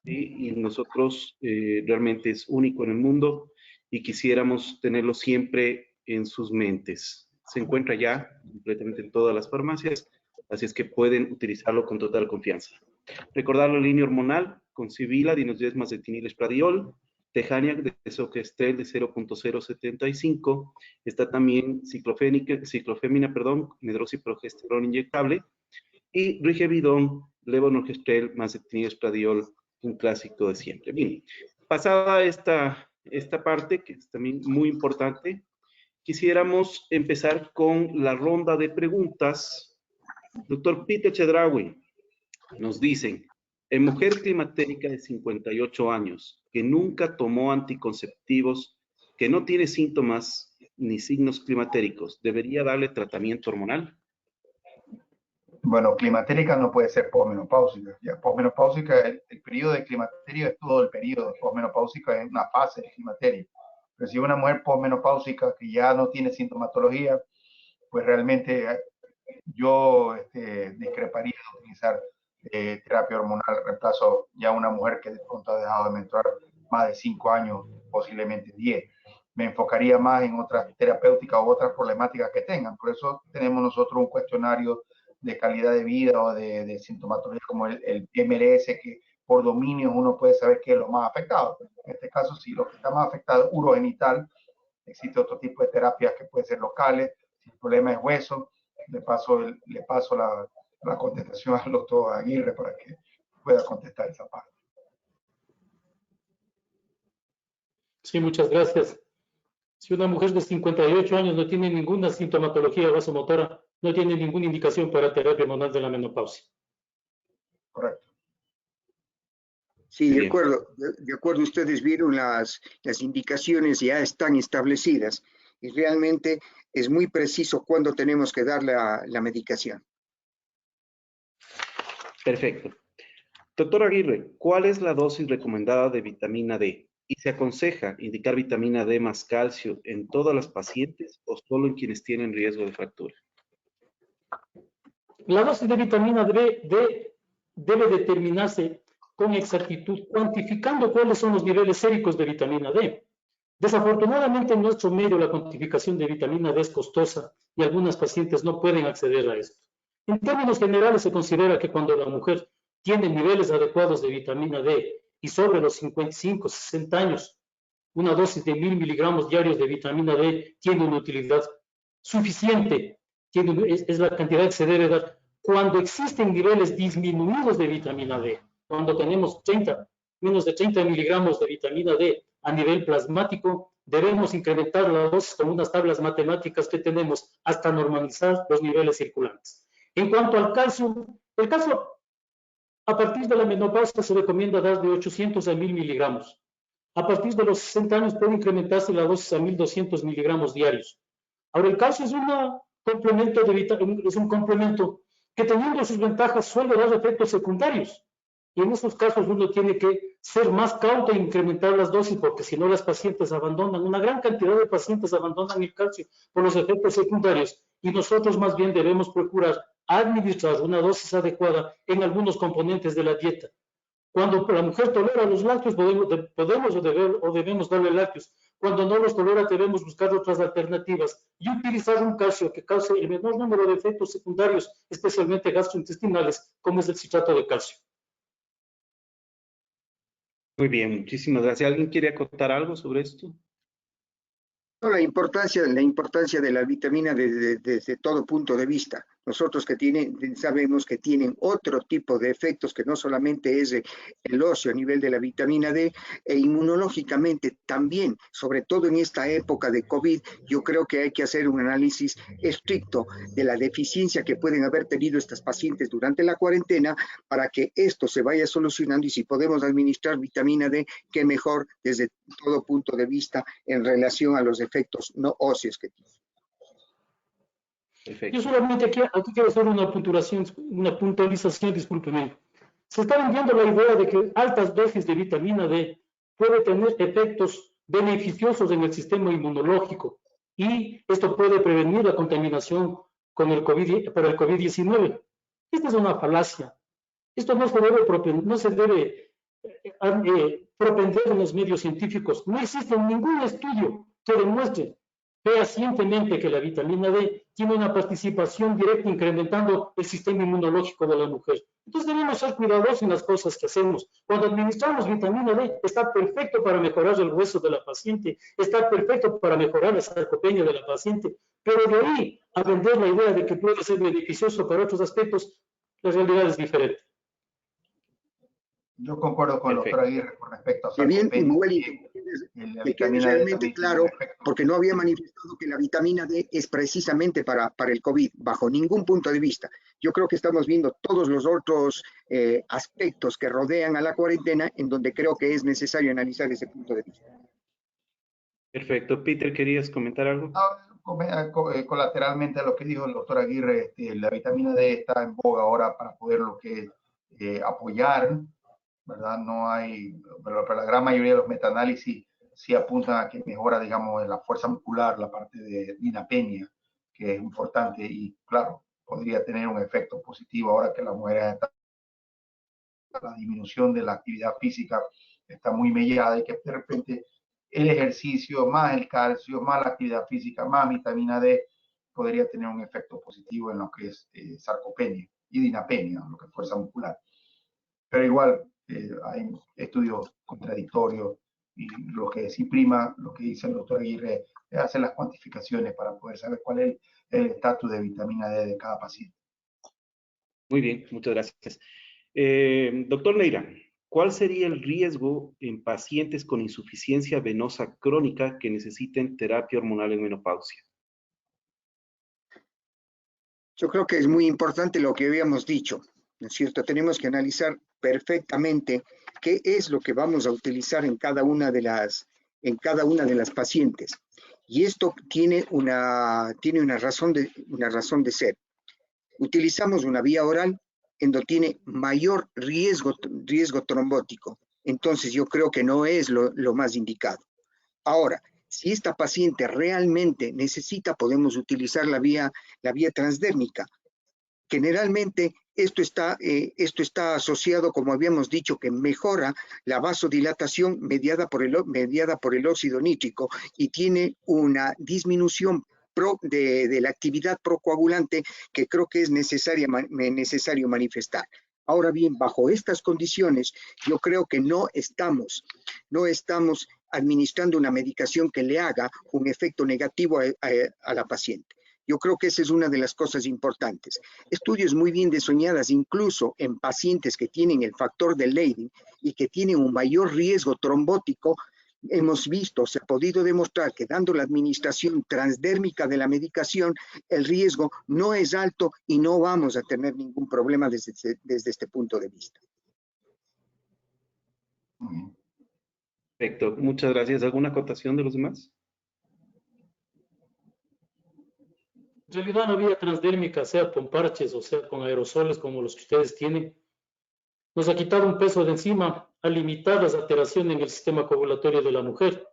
¿sí? Y nosotros realmente es único en el mundo y quisiéramos tenerlo siempre en sus mentes. Se encuentra ya completamente en todas las farmacias, así es que pueden utilizarlo con total confianza. Recordar la línea hormonal con Sibila, Dinosdes, Macetinil, Estradiol, Tejaniac de Soquestel de 0.075, está también ciclofémina, medroxiprogesterona inyectable, y Rigevidón, Levonorgestrel, Macetinil, Estradiol, un clásico de siempre. Bien, pasada esta parte, que es también muy importante, quisiéramos empezar con la ronda de preguntas. Doctor Peter Chedraui, nos dicen, en mujer climatérica de 58 años, que nunca tomó anticonceptivos, que no tiene síntomas ni signos climatéricos, ¿debería darle tratamiento hormonal? Bueno, climatérica no puede ser posmenopáusica. Ya, posmenopáusica, el periodo de climaterio es todo el periodo. Posmenopáusica es una fase de climaterio. Pero si una mujer posmenopáusica que ya no tiene sintomatología, pues realmente yo discreparía de utilizar terapia hormonal. Reemplazo ya a una mujer que de pronto ha dejado de menstruar más de 5 años, posiblemente 10. Me enfocaría más en otras terapéuticas u otras problemáticas que tengan. Por eso tenemos nosotros un cuestionario de calidad de vida o de sintomatología como el MRS, que por dominios uno puede saber qué es lo más afectado. En este caso, si lo que está más afectado es urogenital, existe otro tipo de terapias que pueden ser locales. Si el problema es hueso, le paso la contestación al doctor Aguirre para que pueda contestar esa parte. Sí, muchas gracias. Si una mujer de 58 años no tiene ninguna sintomatología vasomotora, no tiene ninguna indicación para terapia hormonal de la menopausia. Correcto. Sí, de acuerdo, ustedes vieron las indicaciones, ya están establecidas y realmente es muy preciso cuándo tenemos que dar la medicación. Perfecto. Doctor Aguirre, ¿cuál es la dosis recomendada de vitamina D? ¿Y se aconseja indicar vitamina D más calcio en todas las pacientes o solo en quienes tienen riesgo de fractura? La dosis de vitamina D debe determinarse con exactitud, cuantificando cuáles son los niveles séricos de vitamina D. Desafortunadamente, en nuestro medio, la cuantificación de vitamina D es costosa y algunas pacientes no pueden acceder a esto. En términos generales, se considera que cuando la mujer tiene niveles adecuados de vitamina D y sobre los 55, 60 años, una dosis de 1000 miligramos diarios de vitamina D tiene una utilidad suficiente, es la cantidad que se debe dar. Cuando existen niveles disminuidos de vitamina D, cuando tenemos menos de 30 miligramos de vitamina D a nivel plasmático, debemos incrementar la dosis con unas tablas matemáticas que tenemos hasta normalizar los niveles circulantes. En cuanto al calcio, el calcio a partir de la menopausia se recomienda dar de 800 a 1000 miligramos. A partir de los 60 años puede incrementarse la dosis a 1200 miligramos diarios. Ahora, el calcio es un complemento que, teniendo sus ventajas, suele dar efectos secundarios. Y en esos casos uno tiene que ser más cauto e incrementar las dosis, porque si no las pacientes abandonan, una gran cantidad de pacientes abandonan el calcio por los efectos secundarios, y nosotros más bien debemos procurar administrar una dosis adecuada en algunos componentes de la dieta. Cuando la mujer tolera los lácteos, podemos o debemos darle lácteos. Cuando no los tolera, debemos buscar otras alternativas y utilizar un calcio que cause el menor número de efectos secundarios, especialmente gastrointestinales, como es el citrato de calcio. Muy bien, muchísimas gracias. ¿Alguien quiere acotar algo sobre esto? No, la importancia de la vitamina desde todo punto de vista. Nosotros sabemos que tienen otro tipo de efectos que no solamente es el óseo a nivel de la vitamina D, e inmunológicamente también, sobre todo en esta época de COVID, yo creo que hay que hacer un análisis estricto de la deficiencia que pueden haber tenido estas pacientes durante la cuarentena para que esto se vaya solucionando, y si podemos administrar vitamina D, qué mejor desde todo punto de vista en relación a los efectos no óseos que tiene. Perfecto. Yo solamente aquí quiero hacer una puntualización, discúlpeme. Se está vendiendo la idea de que altas dosis de vitamina D puede tener efectos beneficiosos en el sistema inmunológico, y esto puede prevenir la contaminación con el COVID-19. Esta es una falacia. Esto no se debe propender en los medios científicos. No existe ningún estudio que demuestre fehacientemente que la vitamina D tiene una participación directa incrementando el sistema inmunológico de la mujer. Entonces debemos ser cuidadosos en las cosas que hacemos. Cuando administramos vitamina D, está perfecto para mejorar el hueso de la paciente, está perfecto para mejorar la sarcopenia de la paciente, pero de ahí a vender la idea de que puede ser beneficioso para otros aspectos, la realidad es diferente. Yo concuerdo con el doctor Aguirre con respecto a bien, que quede realmente claro, porque no había manifestado que la vitamina D es precisamente para el COVID, bajo ningún punto de vista. Yo creo que estamos viendo todos los otros aspectos que rodean a la cuarentena, en donde creo que es necesario analizar ese punto de vista. Perfecto. Peter, ¿querías comentar algo? Colateralmente a lo que dijo el doctor Aguirre, la vitamina D está en boga ahora para poder apoyar, ¿verdad? No hay, pero la gran mayoría de los metaanálisis sí apuntan a que mejora, digamos, la fuerza muscular, la parte de dinapenia, que es importante, y claro, podría tener un efecto positivo ahora que las mujeres están, la disminución de la actividad física está muy mediada, y que de repente el ejercicio, más el calcio, más la actividad física, más vitamina D, podría tener un efecto positivo en lo que es sarcopenia y dinapenia, lo que es fuerza muscular. Pero igual, hay estudios contradictorios, y lo que sí prima, lo que dice el doctor Aguirre, es hacer las cuantificaciones para poder saber cuál es el estatus de vitamina D de cada paciente. Muy bien, muchas gracias. Doctor Neira, ¿cuál sería el riesgo en pacientes con insuficiencia venosa crónica que necesiten terapia hormonal en menopausia? Yo creo que es muy importante lo que habíamos dicho, ¿no es cierto? Tenemos que analizar perfectamente qué es lo que vamos a utilizar en cada una de las pacientes. Y esto tiene una razón de ser. Utilizamos una vía oral en donde tiene mayor riesgo trombótico. Entonces yo creo que no es lo más indicado. Ahora, si esta paciente realmente necesita, podemos utilizar la vía transdérmica. Generalmente esto está asociado, como habíamos dicho, que mejora la vasodilatación mediada por el óxido nítrico, y tiene una disminución de la actividad procoagulante que creo que es necesario manifestar. Ahora bien, bajo estas condiciones, yo creo que no estamos administrando una medicación que le haga un efecto negativo a la paciente. Yo creo que esa es una de las cosas importantes. Estudios muy bien diseñados, incluso en pacientes que tienen el factor de Leydig y que tienen un mayor riesgo trombótico, hemos visto, se ha podido demostrar que dando la administración transdérmica de la medicación, el riesgo no es alto y no vamos a tener ningún problema desde este punto de vista. Perfecto, muchas gracias. ¿Alguna acotación de los demás? En realidad la vía transdérmica, sea con parches o sea con aerosoles como los que ustedes tienen, nos ha quitado un peso de encima, ha limitado las alteraciones en el sistema coagulatorio de la mujer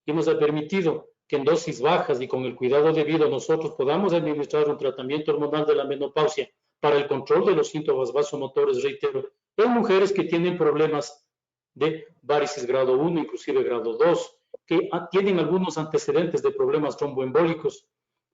y nos ha permitido que en dosis bajas y con el cuidado debido nosotros podamos administrar un tratamiento hormonal de la menopausia para el control de los síntomas vasomotores, reitero, en mujeres que tienen problemas de varices grado 1, inclusive grado 2, que tienen algunos antecedentes de problemas tromboembólicos,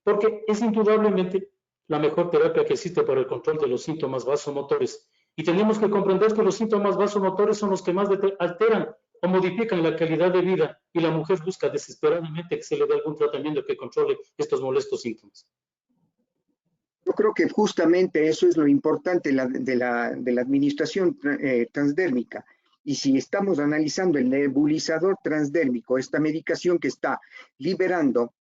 porque es indudablemente la mejor terapia que existe para el control de los síntomas vasomotores. Y tenemos que comprender que los síntomas vasomotores son los que más alteran o modifican la calidad de vida y la mujer busca desesperadamente que se le dé algún tratamiento que controle estos molestos síntomas. Yo creo que justamente eso es lo importante de la administración transdérmica. Y si estamos analizando el nebulizador transdérmico, esta medicación que está liberando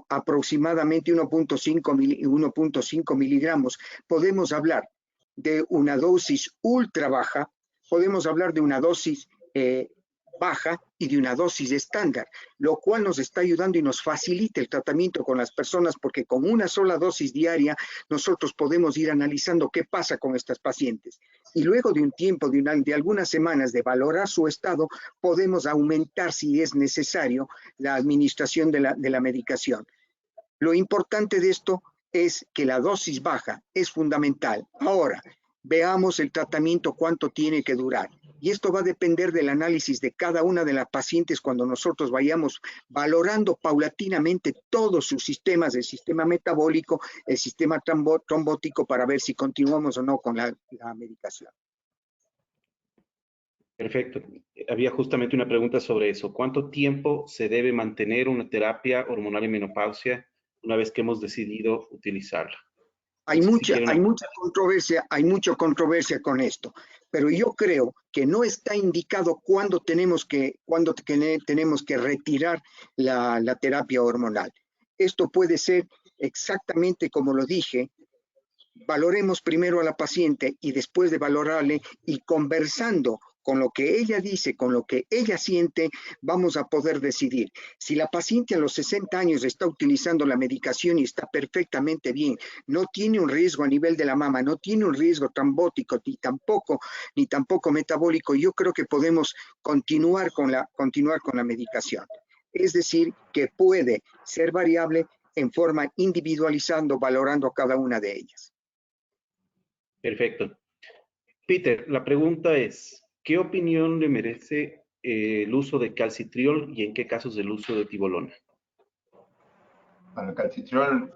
aproximadamente 1.5 miligramos, podemos hablar de una dosis ultra baja, podemos hablar de una dosis baja y de una dosis estándar, lo cual nos está ayudando y nos facilita el tratamiento con las personas porque con una sola dosis diaria nosotros podemos ir analizando qué pasa con estas pacientes. Y luego de un tiempo, de algunas semanas de valorar su estado, podemos aumentar si es necesario la administración de la medicación. Lo importante de esto es que la dosis baja es fundamental. Ahora, veamos el tratamiento, cuánto tiene que durar. Y esto va a depender del análisis de cada una de las pacientes cuando nosotros vayamos valorando paulatinamente todos sus sistemas, el sistema metabólico, el sistema trombótico, para ver si continuamos o no con la medicación. Perfecto. Había justamente una pregunta sobre eso. ¿Cuánto tiempo se debe mantener una terapia hormonal en menopausia una vez que hemos decidido utilizarla? Hay mucha controversia con esto, pero yo creo que no está indicado cuándo tenemos que retirar la terapia hormonal. Esto puede ser exactamente como lo dije. Valoremos primero a la paciente y después de valorarle y conversando con lo que ella dice, con lo que ella siente, vamos a poder decidir. Si la paciente a los 60 años está utilizando la medicación y está perfectamente bien, no tiene un riesgo a nivel de la mama, no tiene un riesgo trombótico, ni tampoco metabólico, yo creo que podemos continuar con la medicación. Es decir, que puede ser variable en forma individualizando, valorando a cada una de ellas. Perfecto. Peter, la pregunta es, ¿qué opinión le merece el uso de calcitriol y en qué casos el uso de tibolona? Bueno, el calcitriol,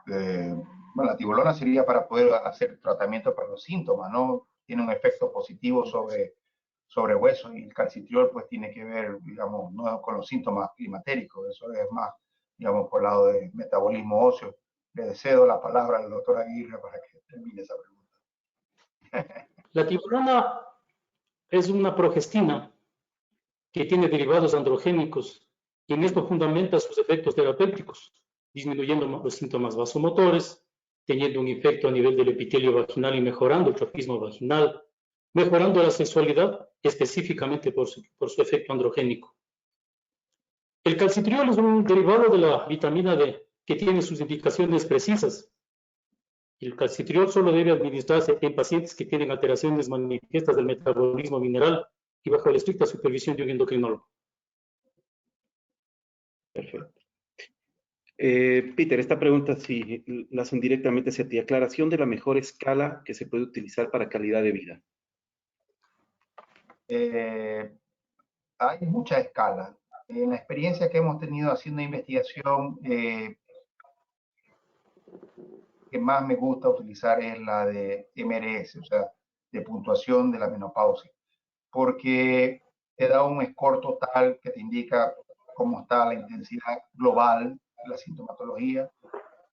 la tibolona sería para poder hacer tratamiento para los síntomas, ¿no? Tiene un efecto positivo sobre hueso y el calcitriol pues tiene que ver, digamos, no con los síntomas climatéricos, eso es más, digamos, por el lado de metabolismo óseo. Le cedo la palabra al doctor Aguirre para que termine esa pregunta. La tibolona es una progestina que tiene derivados androgénicos y en esto fundamenta sus efectos terapéuticos, disminuyendo los síntomas vasomotores, teniendo un efecto a nivel del epitelio vaginal y mejorando el tropismo vaginal, mejorando la sexualidad específicamente por su efecto androgénico. El calcitriol es un derivado de la vitamina D que tiene sus indicaciones precisas. El calcitriol solo debe administrarse en pacientes que tienen alteraciones manifiestas del metabolismo mineral y bajo la estricta supervisión de un endocrinólogo. Perfecto. Peter, esta pregunta sí la hacen directamente hacia ti. Aclaración de la mejor escala que se puede utilizar para calidad de vida. Hay muchas escalas. En la experiencia que hemos tenido haciendo investigación, que más me gusta utilizar es la de MRS, o sea, de puntuación de la menopausia, porque te da un score total que te indica cómo está la intensidad global de la sintomatología,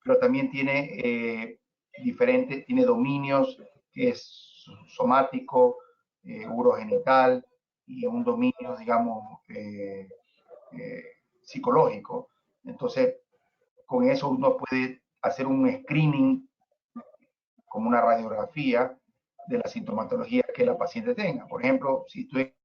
pero también tiene tiene dominios que es somático, urogenital y un dominio, digamos, psicológico. Entonces, con eso uno puede hacer un screening, como una radiografía de la sintomatología que la paciente tenga. Por ejemplo, si tú eres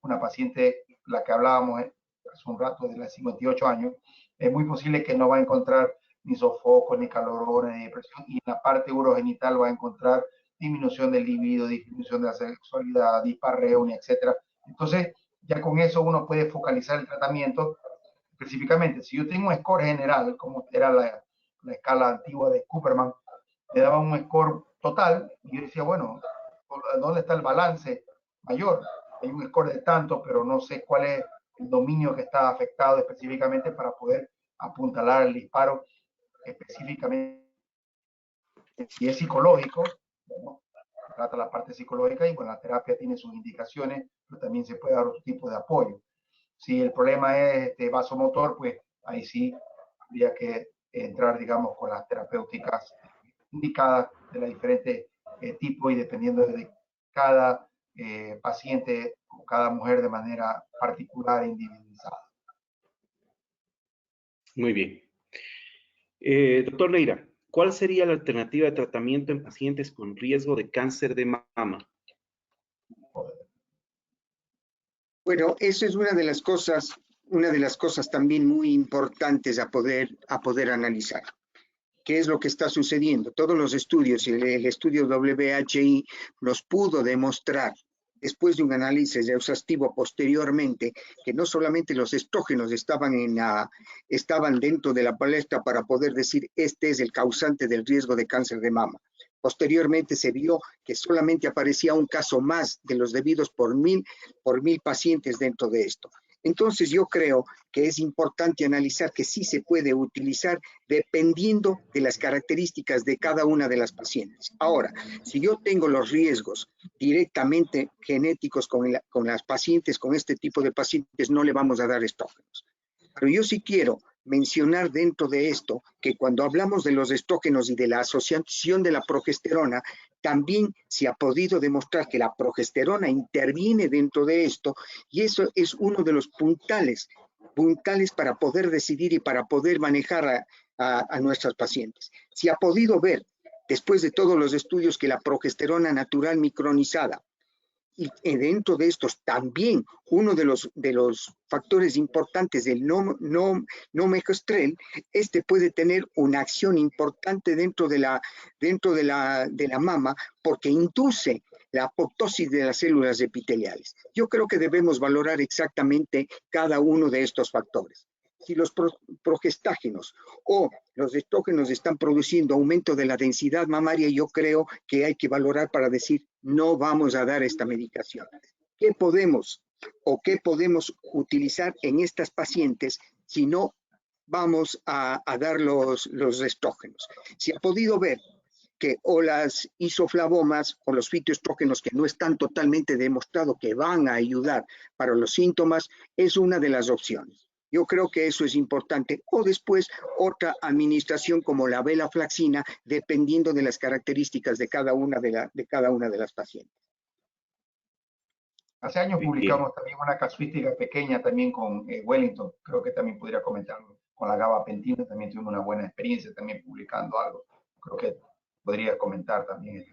una paciente, la que hablábamos hace un rato, de las 58 años, es muy posible que no va a encontrar ni sofoco, ni calor, ni depresión, y en la parte urogenital va a encontrar disminución del libido, disminución de la sexualidad, dispareunia, etc. Entonces, ya con eso uno puede focalizar el tratamiento específicamente. Si yo tengo un score general, como era la escala antigua de Cooperman, me daba un score total, y yo decía, bueno, ¿dónde está el balance mayor? Hay un score de tanto, pero no sé cuál es el dominio que está afectado específicamente para poder apuntalar el disparo específicamente. Si es psicológico, bueno, trata la parte psicológica y bueno, la terapia tiene sus indicaciones, pero también se puede dar otro tipo de apoyo. Si el problema es vasomotor, pues ahí sí habría que entrar, digamos, con las terapéuticas indicadas de los diferentes tipos y dependiendo de cada paciente o cada mujer de manera particular e individualizada. Muy bien. Doctor Neira, ¿cuál sería la alternativa de tratamiento en pacientes con riesgo de cáncer de mama? Bueno, eso es una de las cosas también muy importantes a poder analizar. ¿Qué es lo que está sucediendo? Todos los estudios, el estudio WHI nos pudo demostrar, después de un análisis exhaustivo posteriormente, que no solamente los estrógenos estaban dentro de la palestra para poder decir este es el causante del riesgo de cáncer de mama. Posteriormente se vio que solamente aparecía un caso más de los debidos por mil pacientes dentro de esto. Entonces yo creo que es importante analizar que sí se puede utilizar dependiendo de las características de cada una de las pacientes. Ahora, si yo tengo los riesgos directamente genéticos con las pacientes, con este tipo de pacientes, no le vamos a dar estrógenos. Pero yo sí quiero mencionar dentro de esto que cuando hablamos de los estrógenos y de la asociación de la progesterona, también se ha podido demostrar que la progesterona interviene dentro de esto y eso es uno de los puntales para poder decidir y para poder manejar a nuestras pacientes. Se ha podido ver, después de todos los estudios, que la progesterona natural micronizada y dentro de estos también uno de los factores importantes del no megestrel, puede tener una acción importante dentro de la mama porque induce la apoptosis de las células epiteliales. Yo creo que debemos valorar exactamente cada uno de estos factores. Si los progestágenos o los estrógenos están produciendo aumento de la densidad mamaria, yo creo que hay que valorar para decir, no vamos a dar esta medicación. ¿Qué podemos utilizar en estas pacientes si no vamos a dar los estrógenos? Se ha podido ver que o las isoflavonas o los fitoestrógenos que no están totalmente demostrado que van a ayudar para los síntomas, es una de las opciones. Yo creo que eso es importante. O después otra administración como la venlafaxina, dependiendo de las características de cada una de las pacientes. Hace años publicamos también una casuística pequeña también con Wellington. Creo que también podría comentarlo. Con la gabapentina también tuvimos una buena experiencia también publicando algo. Creo que podría comentar también.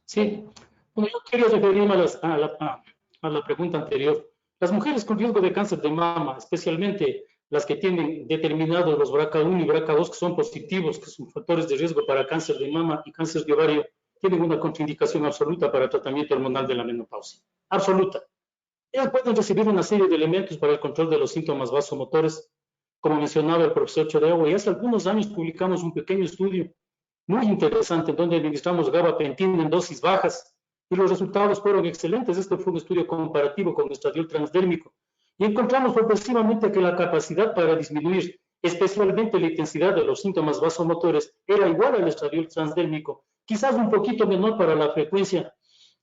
Sí, bueno, yo quería referirme a la pregunta anterior. Las mujeres con riesgo de cáncer de mama, especialmente las que tienen determinados los BRCA1 y BRCA2, que son positivos, que son factores de riesgo para cáncer de mama y cáncer de ovario, tienen una contraindicación absoluta para el tratamiento hormonal de la menopausia. Absoluta. Ellas pueden recibir una serie de elementos para el control de los síntomas vasomotores, como mencionaba el profesor Chodeagua, y hace algunos años publicamos un pequeño estudio muy interesante, donde administramos gabapentina en dosis bajas y los resultados fueron excelentes. Este fue un estudio comparativo con estradiol transdérmico y encontramos progresivamente que la capacidad para disminuir especialmente la intensidad de los síntomas vasomotores, era igual al estradiol transdérmico, quizás un poquito menor para la frecuencia.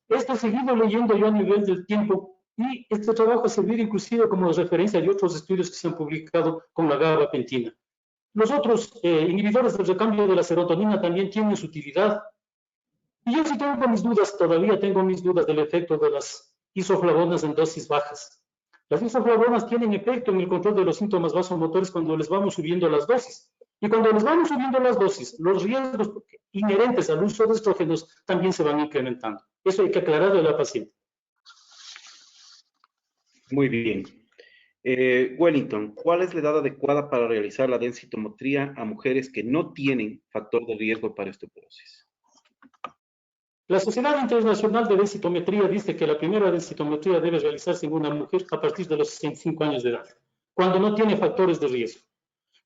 Esto he seguido leyendo yo a nivel del tiempo y este trabajo ha servido inclusive como referencia de otros estudios que se han publicado con la gabapentina. Los otros inhibidores del recambio de la serotonina también tienen su utilidad. Y yo sí tengo mis dudas, todavía tengo mis dudas del efecto de las isoflavonas en dosis bajas. Las isoflavonas tienen efecto en el control de los síntomas vasomotores cuando les vamos subiendo las dosis. Y cuando les vamos subiendo las dosis, los riesgos inherentes al uso de estrógenos también se van incrementando. Eso hay que aclararle a la paciente. Muy bien. Wellington, ¿cuál es la edad adecuada para realizar la densitometría a mujeres que no tienen factor de riesgo para osteoporosis? La Sociedad Internacional de Densitometría dice que la primera densitometría debe realizarse en una mujer a partir de los 65 años de edad, cuando no tiene factores de riesgo.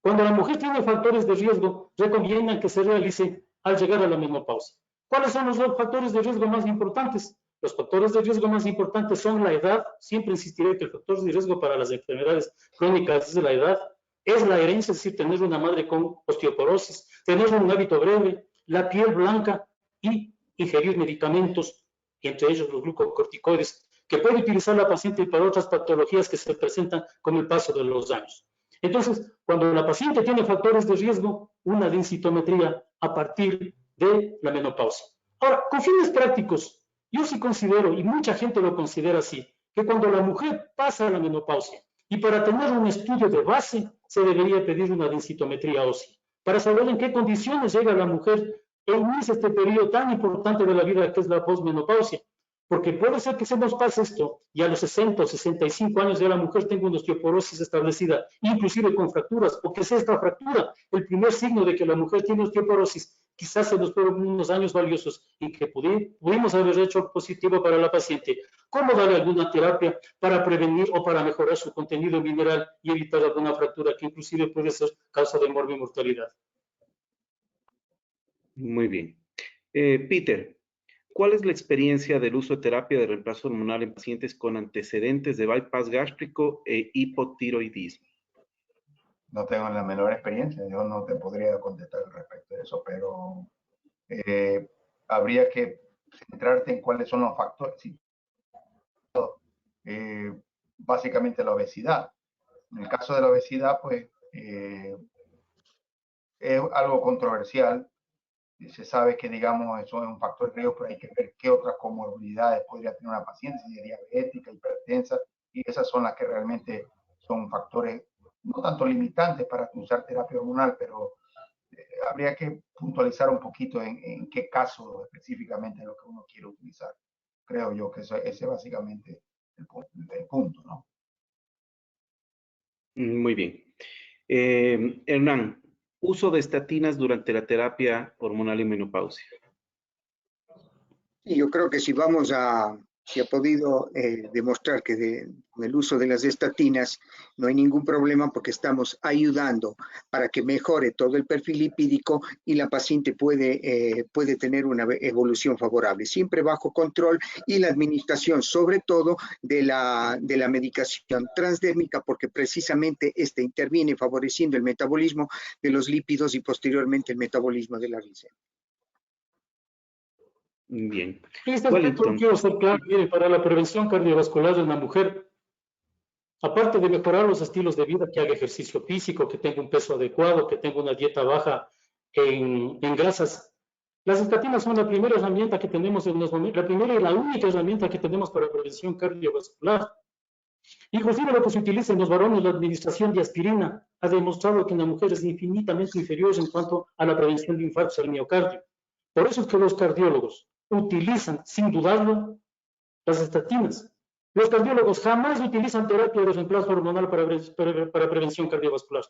Cuando la mujer tiene factores de riesgo, recomiendan que se realice al llegar a la menopausia. ¿Cuáles son los factores de riesgo más importantes? Los factores de riesgo más importantes son la edad. Siempre insistiré que el factor de riesgo para las enfermedades crónicas es la edad, es la herencia, es decir, tener una madre con osteoporosis, tener un hábito breve, la piel blanca y ingerir medicamentos, entre ellos los glucocorticoides, que puede utilizar la paciente para otras patologías que se presentan con el paso de los años. Entonces, cuando la paciente tiene factores de riesgo, una densitometría a partir de la menopausia. Ahora, con fines prácticos, yo sí considero, y mucha gente lo considera así, que cuando la mujer pasa a la menopausia y para tener un estudio de base, se debería pedir una densitometría ósea, para saber en qué condiciones llega la mujer en este periodo tan importante de la vida que es la posmenopausia. Porque puede ser que se nos pase esto y a los 60 o 65 años ya la mujer tenga una osteoporosis establecida, inclusive con fracturas, o que sea esta fractura el primer signo de que la mujer tiene osteoporosis. Quizás se nos fueron unos años valiosos en que pudimos haber hecho positivo para la paciente. ¿Cómo darle alguna terapia para prevenir o para mejorar su contenido mineral y evitar alguna fractura que inclusive puede ser causa de morbi-mortalidad? Muy bien. Peter, ¿cuál es la experiencia del uso de terapia de reemplazo hormonal en pacientes con antecedentes de bypass gástrico e hipotiroidismo? No tengo la menor experiencia, yo no te podría contestar respecto a eso, pero habría que centrarte en cuáles son los factores. Sí. Básicamente la obesidad. En el caso de la obesidad, pues es algo controversial. Se sabe que, digamos, eso es un factor de riesgo, pero hay que ver qué otras comorbilidades podría tener una paciente, si es diabética, hipertensa, y esas son las que realmente son factores no tanto limitantes para usar terapia hormonal, pero habría que puntualizar un poquito en qué caso específicamente es lo que uno quiere utilizar. Creo yo que ese es básicamente el punto, ¿no? Muy bien. Hernán, uso de estatinas durante la terapia hormonal en menopausia. Y yo creo que si se ha podido demostrar que con el uso de las estatinas no hay ningún problema porque estamos ayudando para que mejore todo el perfil lipídico y la paciente puede tener una evolución favorable, siempre bajo control, y la administración sobre todo de la medicación transdérmica, porque precisamente esta interviene favoreciendo el metabolismo de los lípidos y posteriormente el metabolismo de la glicemia. Bien. En este aspecto quiero ser claro, mire, para la prevención cardiovascular de una mujer, aparte de mejorar los estilos de vida, que haga ejercicio físico, que tenga un peso adecuado, que tenga una dieta baja en grasas, las estatinas son la primera herramienta que tenemos en los momentos, la primera y la única herramienta que tenemos para prevención cardiovascular. Inclusive lo que se utiliza en los varones, la administración de aspirina, ha demostrado que en la mujer es infinitamente inferior en cuanto a la prevención de infartos al miocardio. Por eso es que los cardiólogos utilizan, sin dudarlo, las estatinas. Los cardiólogos jamás utilizan terapia de reemplazo hormonal para prevención cardiovascular.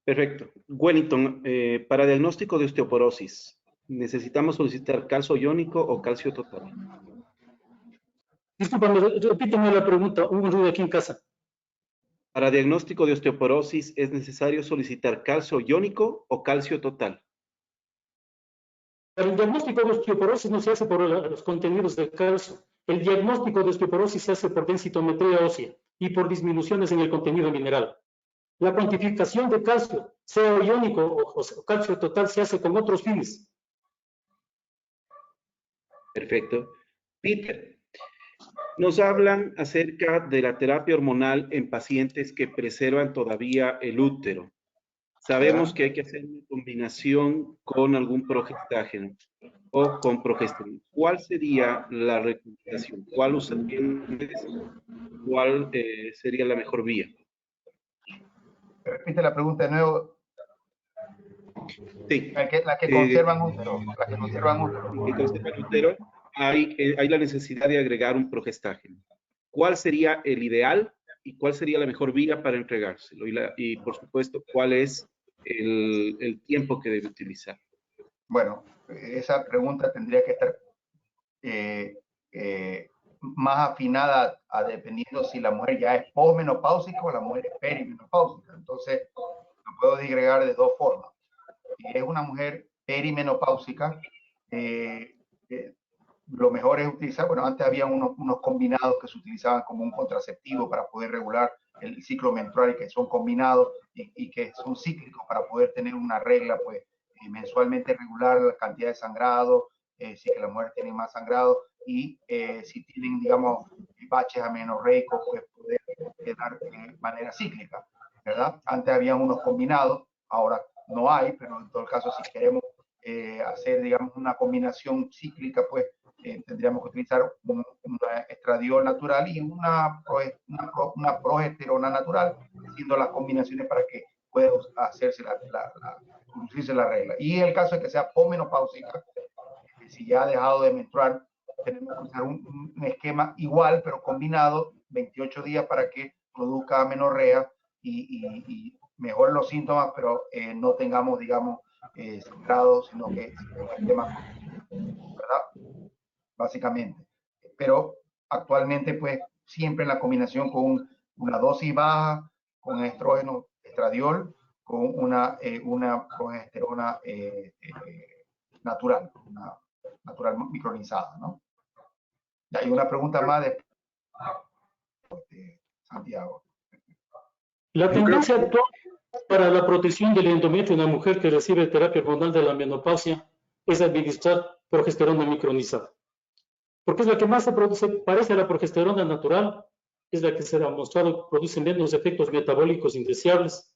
Perfecto. Wellington, para diagnóstico de osteoporosis, ¿necesitamos solicitar calcio iónico o calcio total? Discúlpame, repíteme la pregunta, un ruido aquí en casa. Para diagnóstico de osteoporosis, ¿es necesario solicitar calcio iónico o calcio total? El diagnóstico de osteoporosis no se hace por los contenidos de calcio. El diagnóstico de osteoporosis se hace por densitometría ósea. y por disminuciones en el contenido mineral. La cuantificación de calcio, sea iónico o calcio total, se hace con otros fines. Perfecto. Peter, nos hablan acerca de la terapia hormonal en pacientes que preservan todavía el útero. Sabemos que hay que hacer una combinación con algún progestágeno o con progesterona. ¿Cuál sería la recomendación? ¿Cuál usarías? ¿Cuál sería la mejor vía? Repite la pregunta de nuevo. Sí. La que conservan útero. La que conservan útero. Que conservan útero, hay la necesidad de agregar un progestágeno. ¿Cuál sería el ideal y cuál sería la mejor vía para entregárselo? Y por supuesto, ¿cuál es el tiempo que debe utilizar? Bueno, esa pregunta tendría que estar más afinada dependiendo si la mujer ya es posmenopáusica o la mujer es perimenopáusica. Entonces, lo puedo disgregar de dos formas. Si es una mujer perimenopáusica, lo mejor es utilizar, bueno, antes había unos combinados que se utilizaban como un contraceptivo para poder regular el ciclo menstrual y que son combinados y que son cíclicos para poder tener una regla, pues, mensualmente regular la cantidad de sangrado, si que la mujer tiene más sangrado y si tienen, digamos, baches amenorreicos, pues poder dar de manera cíclica, ¿verdad? Antes había unos combinados, ahora no hay, pero en todo caso, si queremos hacer, digamos, una combinación cíclica, pues tendríamos que utilizar un estradiol natural y una progesterona natural, haciendo las combinaciones para que pueda hacerse producirse la regla. Y en el caso de que sea posmenopáusica, si ya ha dejado de menstruar, tenemos que usar un esquema igual, pero combinado, 28 días para que produzca amenorrea y mejore los síntomas, pero no tengamos, digamos, sangrados, sino que sea un esquema, ¿verdad? Básicamente. Pero actualmente, pues, siempre en la combinación con una dosis baja, con estrógeno, estradiol, con una progesterona natural, una natural micronizada, ¿no? Y hay una pregunta más de Santiago. La tendencia actual para la protección del endometrio en una mujer que recibe terapia hormonal de la menopausia es administrar progesterona micronizada, porque es la que más se produce, parece a la progesterona natural, es la que se ha demostrado produce menos efectos metabólicos indeseables.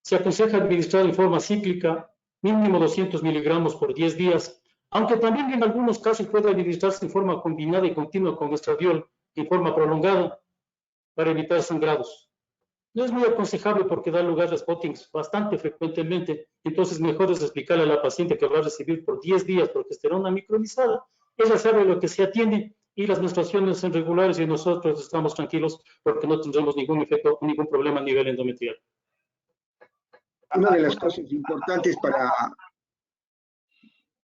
Se aconseja administrar en forma cíclica, mínimo 200 miligramos por 10 días, aunque también en algunos casos puede administrarse en forma combinada y continua con estradiol en forma prolongada para evitar sangrados. No es muy aconsejable porque da lugar a spottings bastante frecuentemente, entonces mejor es explicarle a la paciente que va a recibir por 10 días progesterona micronizada. Ella sabe lo que se atiende y las menstruaciones son regulares y nosotros estamos tranquilos porque no tendremos ningún efecto, ningún problema a nivel endometrial. Una de las cosas importantes para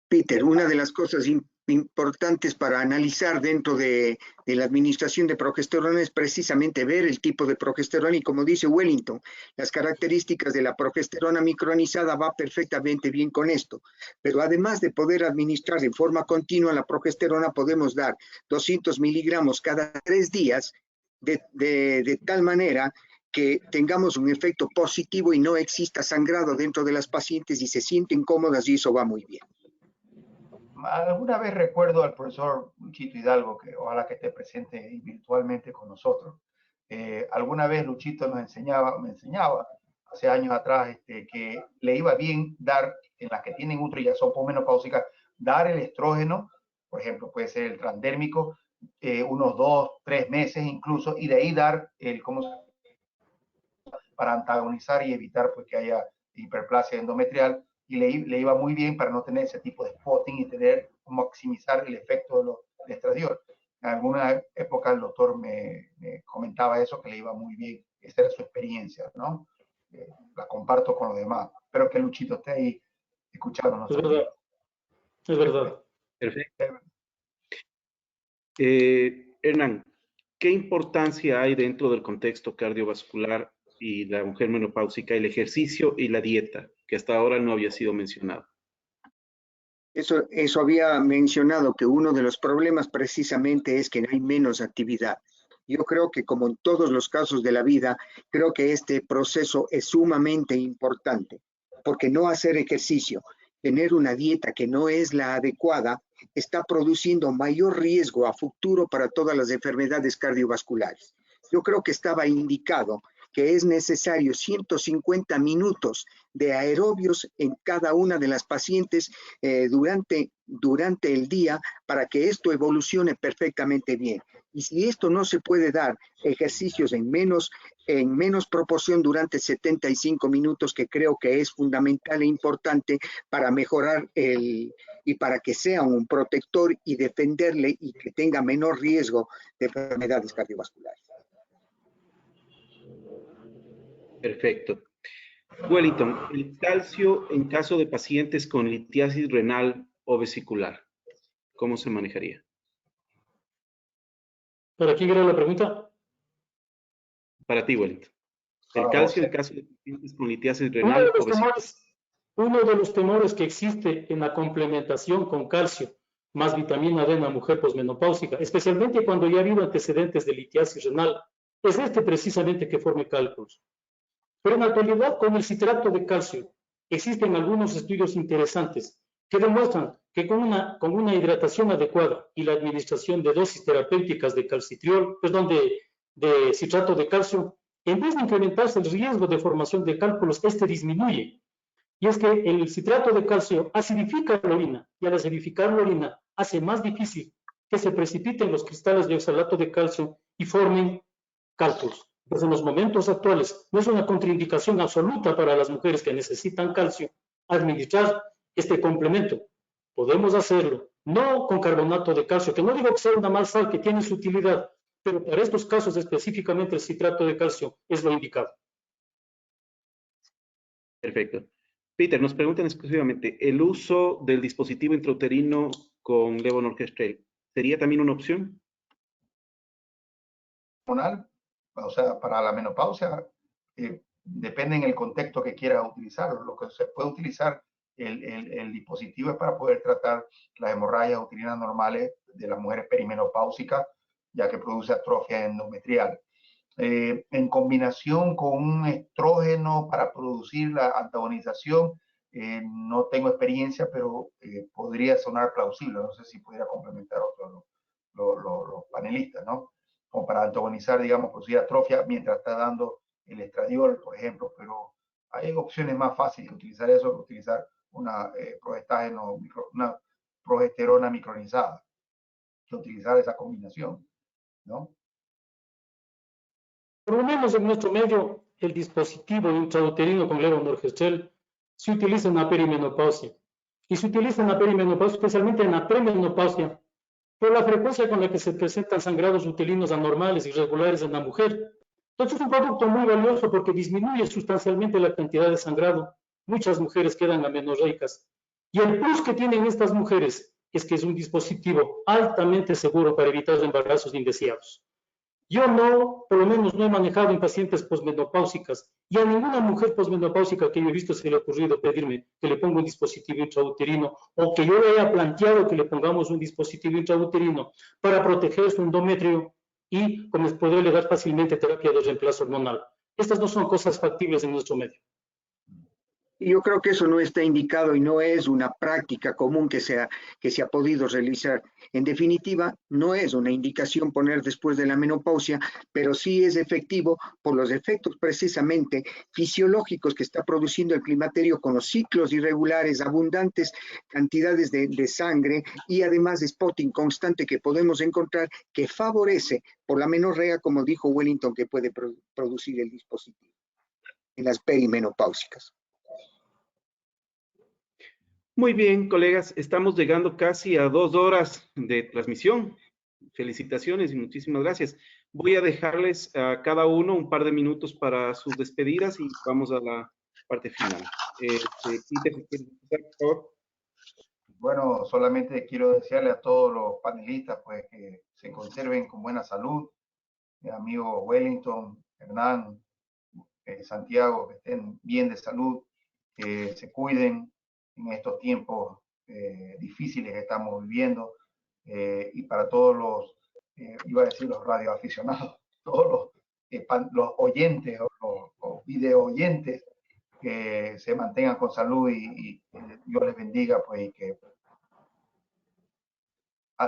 Peter, una de las cosas importantes para analizar dentro de la administración de progesterona es precisamente ver el tipo de progesterona y, como dice Wellington, las características de la progesterona micronizada va perfectamente bien con esto, pero además de poder administrar en forma continua la progesterona, podemos dar 200 miligramos cada 3 días de tal manera que tengamos un efecto positivo y no exista sangrado dentro de las pacientes y se sienten cómodas y eso va muy bien. Alguna vez recuerdo al profesor Luchito Hidalgo, que ojalá que esté presente virtualmente con nosotros. Alguna vez Luchito me enseñaba hace años atrás, que le iba bien dar, en las que tienen útero y ya son posmenopáusicas, dar el estrógeno, por ejemplo, puede ser el transdérmico, unos 2, 3 meses incluso, y de ahí dar para antagonizar y evitar pues, que haya hiperplasia endometrial, y le iba muy bien para no tener ese tipo de spotting y tener, maximizar el efecto del estradiol. En alguna época el doctor me comentaba eso, que le iba muy bien. Esa era su experiencia, ¿no? La comparto con los demás. Espero que Luchito esté ahí escuchándonos. Es verdad. Es verdad. Perfecto. Hernán, ¿qué importancia hay dentro del contexto cardiovascular y la mujer menopáusica el ejercicio y la dieta, que hasta ahora no había sido mencionado? Eso había mencionado, que uno de los problemas precisamente es que hay menos actividad. Yo creo que como en todos los casos de la vida, creo que este proceso es sumamente importante, porque no hacer ejercicio, tener una dieta que no es la adecuada, está produciendo mayor riesgo a futuro para todas las enfermedades cardiovasculares. Yo creo que estaba indicado que es necesario 150 minutos de aerobios en cada una de las pacientes durante el día para que esto evolucione perfectamente bien. Y si esto no se puede dar, ejercicios en menos proporción durante 75 minutos, que creo que es fundamental e importante para mejorar y para que sea un protector y defenderle y que tenga menor riesgo de enfermedades cardiovasculares. Perfecto. Wellington, el calcio en caso de pacientes con litiasis renal o vesicular, ¿cómo se manejaría? ¿Para quién era la pregunta? Para ti, Wellington. El calcio en caso de pacientes con litiasis Uno renal de o los vesicular. uno de los temores que existe en la complementación con calcio más vitamina D en la mujer posmenopáusica, especialmente cuando ya ha habido antecedentes de litiasis renal, es precisamente que forme cálculos. Pero en la actualidad, con el citrato de calcio, existen algunos estudios interesantes que demuestran que con una hidratación adecuada y la administración de dosis terapéuticas de calcitriol, perdón, de citrato de calcio, en vez de incrementarse el riesgo de formación de cálculos, disminuye. Y es que el citrato de calcio acidifica la orina, y al acidificar la orina hace más difícil que se precipiten los cristales de oxalato de calcio y formen cálculos. Pues en los momentos actuales no es una contraindicación absoluta para las mujeres que necesitan calcio administrar este complemento. Podemos hacerlo, no con carbonato de calcio, que no digo que sea una mal sal que tiene su utilidad, pero para estos casos específicamente el citrato de calcio es lo indicado. Perfecto. Peter, nos preguntan exclusivamente, ¿el uso del dispositivo intrauterino con levonorgestrel sería también una opción? O sea, para la menopausia, depende en el contexto que quiera utilizarlo. Lo que se puede utilizar el dispositivo es para poder tratar las hemorragias uterinas normales de las mujeres perimenopáusicas, ya que produce atrofia endometrial. En combinación con un estrógeno para producir la antagonización, no tengo experiencia, pero podría sonar plausible. No sé si pudiera complementar otros los panelistas, ¿no? Como para antagonizar, digamos, producir atrofia mientras está dando el estradiol, por ejemplo. Pero hay opciones más fáciles de utilizar eso que utilizar una progesterona micronizada, que utilizar esa combinación, ¿no? Por lo menos en nuestro medio, el dispositivo intrauterino con levonorgestrel se utiliza en la perimenopausia. Y se utiliza en la perimenopausia, especialmente en la premenopausia, por la frecuencia con la que se presentan sangrados uterinos anormales, irregulares en la mujer. Entonces es un producto muy valioso porque disminuye sustancialmente la cantidad de sangrado. Muchas mujeres quedan amenorreicas. Y el plus que tienen estas mujeres es que es un dispositivo altamente seguro para evitar embarazos indeseados. Yo no, por lo menos no he manejado en pacientes posmenopáusicas y a ninguna mujer posmenopáusica que yo he visto se le ha ocurrido pedirme que le ponga un dispositivo intrauterino o que yo le haya planteado que le pongamos un dispositivo intrauterino para proteger su endometrio y como poderle dar fácilmente terapia de reemplazo hormonal. Estas no son cosas factibles en nuestro medio. Y yo creo que eso no está indicado y no es una práctica común que se ha podido realizar. En definitiva, no es una indicación poner después de la menopausia, pero sí es efectivo por los efectos precisamente fisiológicos que está produciendo el climaterio con los ciclos irregulares, abundantes cantidades de sangre y además de spotting constante que podemos encontrar que favorece por la menorrea, como dijo Wellington, que puede producir el dispositivo en las perimenopáusicas. Muy bien, colegas, estamos llegando casi a 2 horas de transmisión. Felicitaciones y muchísimas gracias. Voy a dejarles a cada uno un par de minutos para sus despedidas y vamos a la parte final. Peter, ¿quieres empezar, por favor? Bueno, solamente quiero desearle a todos los panelistas pues que se conserven con buena salud. Mi amigo Wellington, Hernán, Santiago, que estén bien de salud, que se cuiden en estos tiempos difíciles que estamos viviendo. Y para todos los iba a decir los radioaficionados, todos los oyentes o los video oyentes, que se mantengan con salud y Dios les bendiga, pues, y que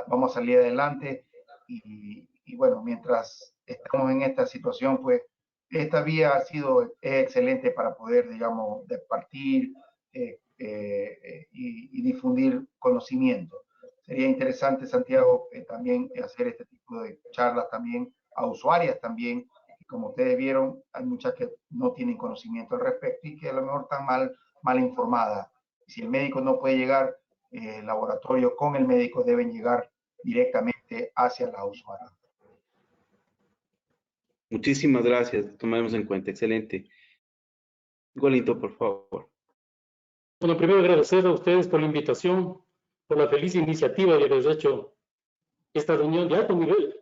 vamos a salir adelante. Y bueno, mientras estamos en esta situación, pues esta vía ha sido excelente para poder, digamos, departir y difundir conocimiento. Sería interesante, Santiago, también hacer este tipo de charlas también a usuarias también. Como ustedes vieron, hay muchas que no tienen conocimiento al respecto y que a lo mejor están mal informadas. Si el médico no puede llegar, el laboratorio con el médico deben llegar directamente hacia la usuaria. Muchísimas gracias, tomaremos en cuenta, excelente. Wellington, por favor. Bueno, primero agradecer a ustedes por la invitación, por la feliz iniciativa de haber hecho esta reunión de alto nivel,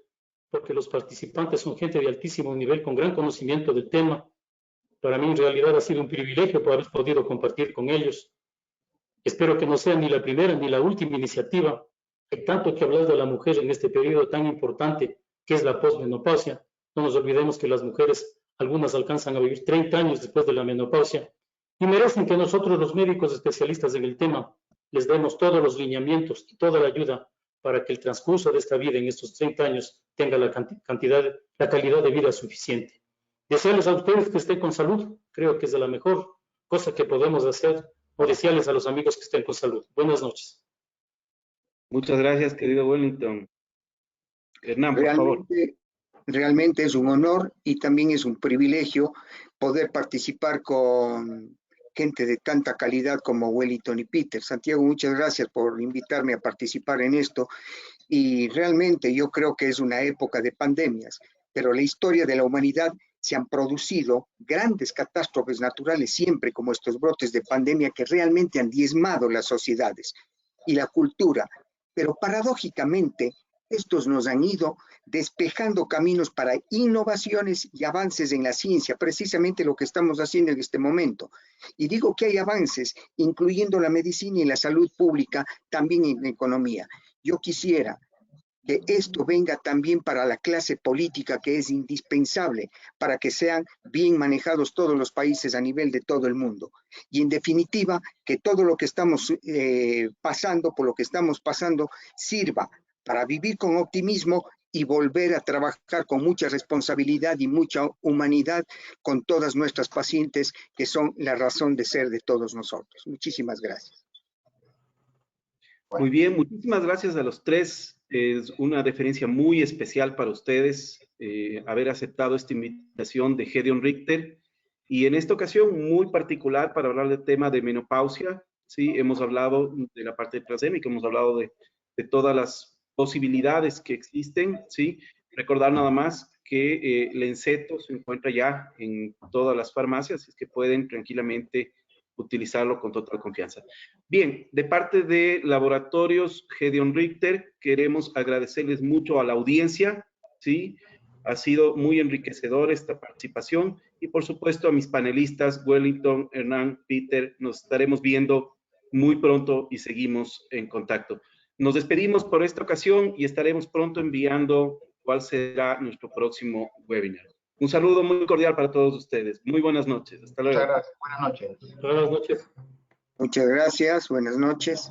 porque los participantes son gente de altísimo nivel, con gran conocimiento del tema. Para mí, en realidad, ha sido un privilegio por haber podido compartir con ellos. Espero que no sea ni la primera ni la última iniciativa. Hay tanto que hablar de la mujer en este periodo tan importante que es la posmenopausia. No nos olvidemos que las mujeres, algunas alcanzan a vivir 30 años después de la menopausia y merecen que nosotros, los médicos especialistas en el tema, les demos todos los lineamientos y toda la ayuda para que el transcurso de esta vida en estos 30 años tenga la calidad de vida suficiente. Desearles a ustedes que estén con salud, creo que es de la mejor cosa que podemos hacer, o desearles a los amigos que estén con salud. Buenas noches. Muchas gracias, querido Wellington. Hernán, por favor. Realmente es un honor y también es un privilegio poder participar con gente de tanta calidad como Wellington y Peter. Santiago, muchas gracias por invitarme a participar en esto. Y realmente yo creo que es una época de pandemias, pero la historia de la humanidad se han producido grandes catástrofes naturales siempre, como estos brotes de pandemia que realmente han diezmado las sociedades y la cultura. Pero paradójicamente, estos nos han ido despejando caminos para innovaciones y avances en la ciencia, precisamente lo que estamos haciendo en este momento. Y digo que hay avances, incluyendo la medicina y la salud pública, también en la economía. Yo quisiera que esto venga también para la clase política, que es indispensable para que sean bien manejados todos los países a nivel de todo el mundo. Y en definitiva, que todo lo que estamos pasando, por lo que estamos pasando, sirva para vivir con optimismo y volver a trabajar con mucha responsabilidad y mucha humanidad con todas nuestras pacientes, que son la razón de ser de todos nosotros. Muchísimas gracias. Muy bien, muchísimas gracias a los tres. Es una deferencia muy especial para ustedes haber aceptado esta invitación de Gedeon Richter. Y en esta ocasión muy particular para hablar del tema de menopausia. Sí, hemos hablado de la parte transgénica, hemos hablado de todas las posibilidades que existen. Sí, recordar nada más que Lenceto se encuentra ya en todas las farmacias, es que pueden tranquilamente utilizarlo con total confianza. Bien, de parte de Laboratorios Gedeon Richter, queremos agradecerles mucho a la audiencia, ¿sí? Ha sido muy enriquecedor esta participación y por supuesto a mis panelistas, Wellington, Hernán, Peter, nos estaremos viendo muy pronto y seguimos en contacto. Nos despedimos por esta ocasión y estaremos pronto enviando cuál será nuestro próximo webinar. Un saludo muy cordial para todos ustedes. Muy buenas noches. Hasta luego. Muchas gracias. Buenas noches. Buenas noches. Muchas gracias. Buenas noches.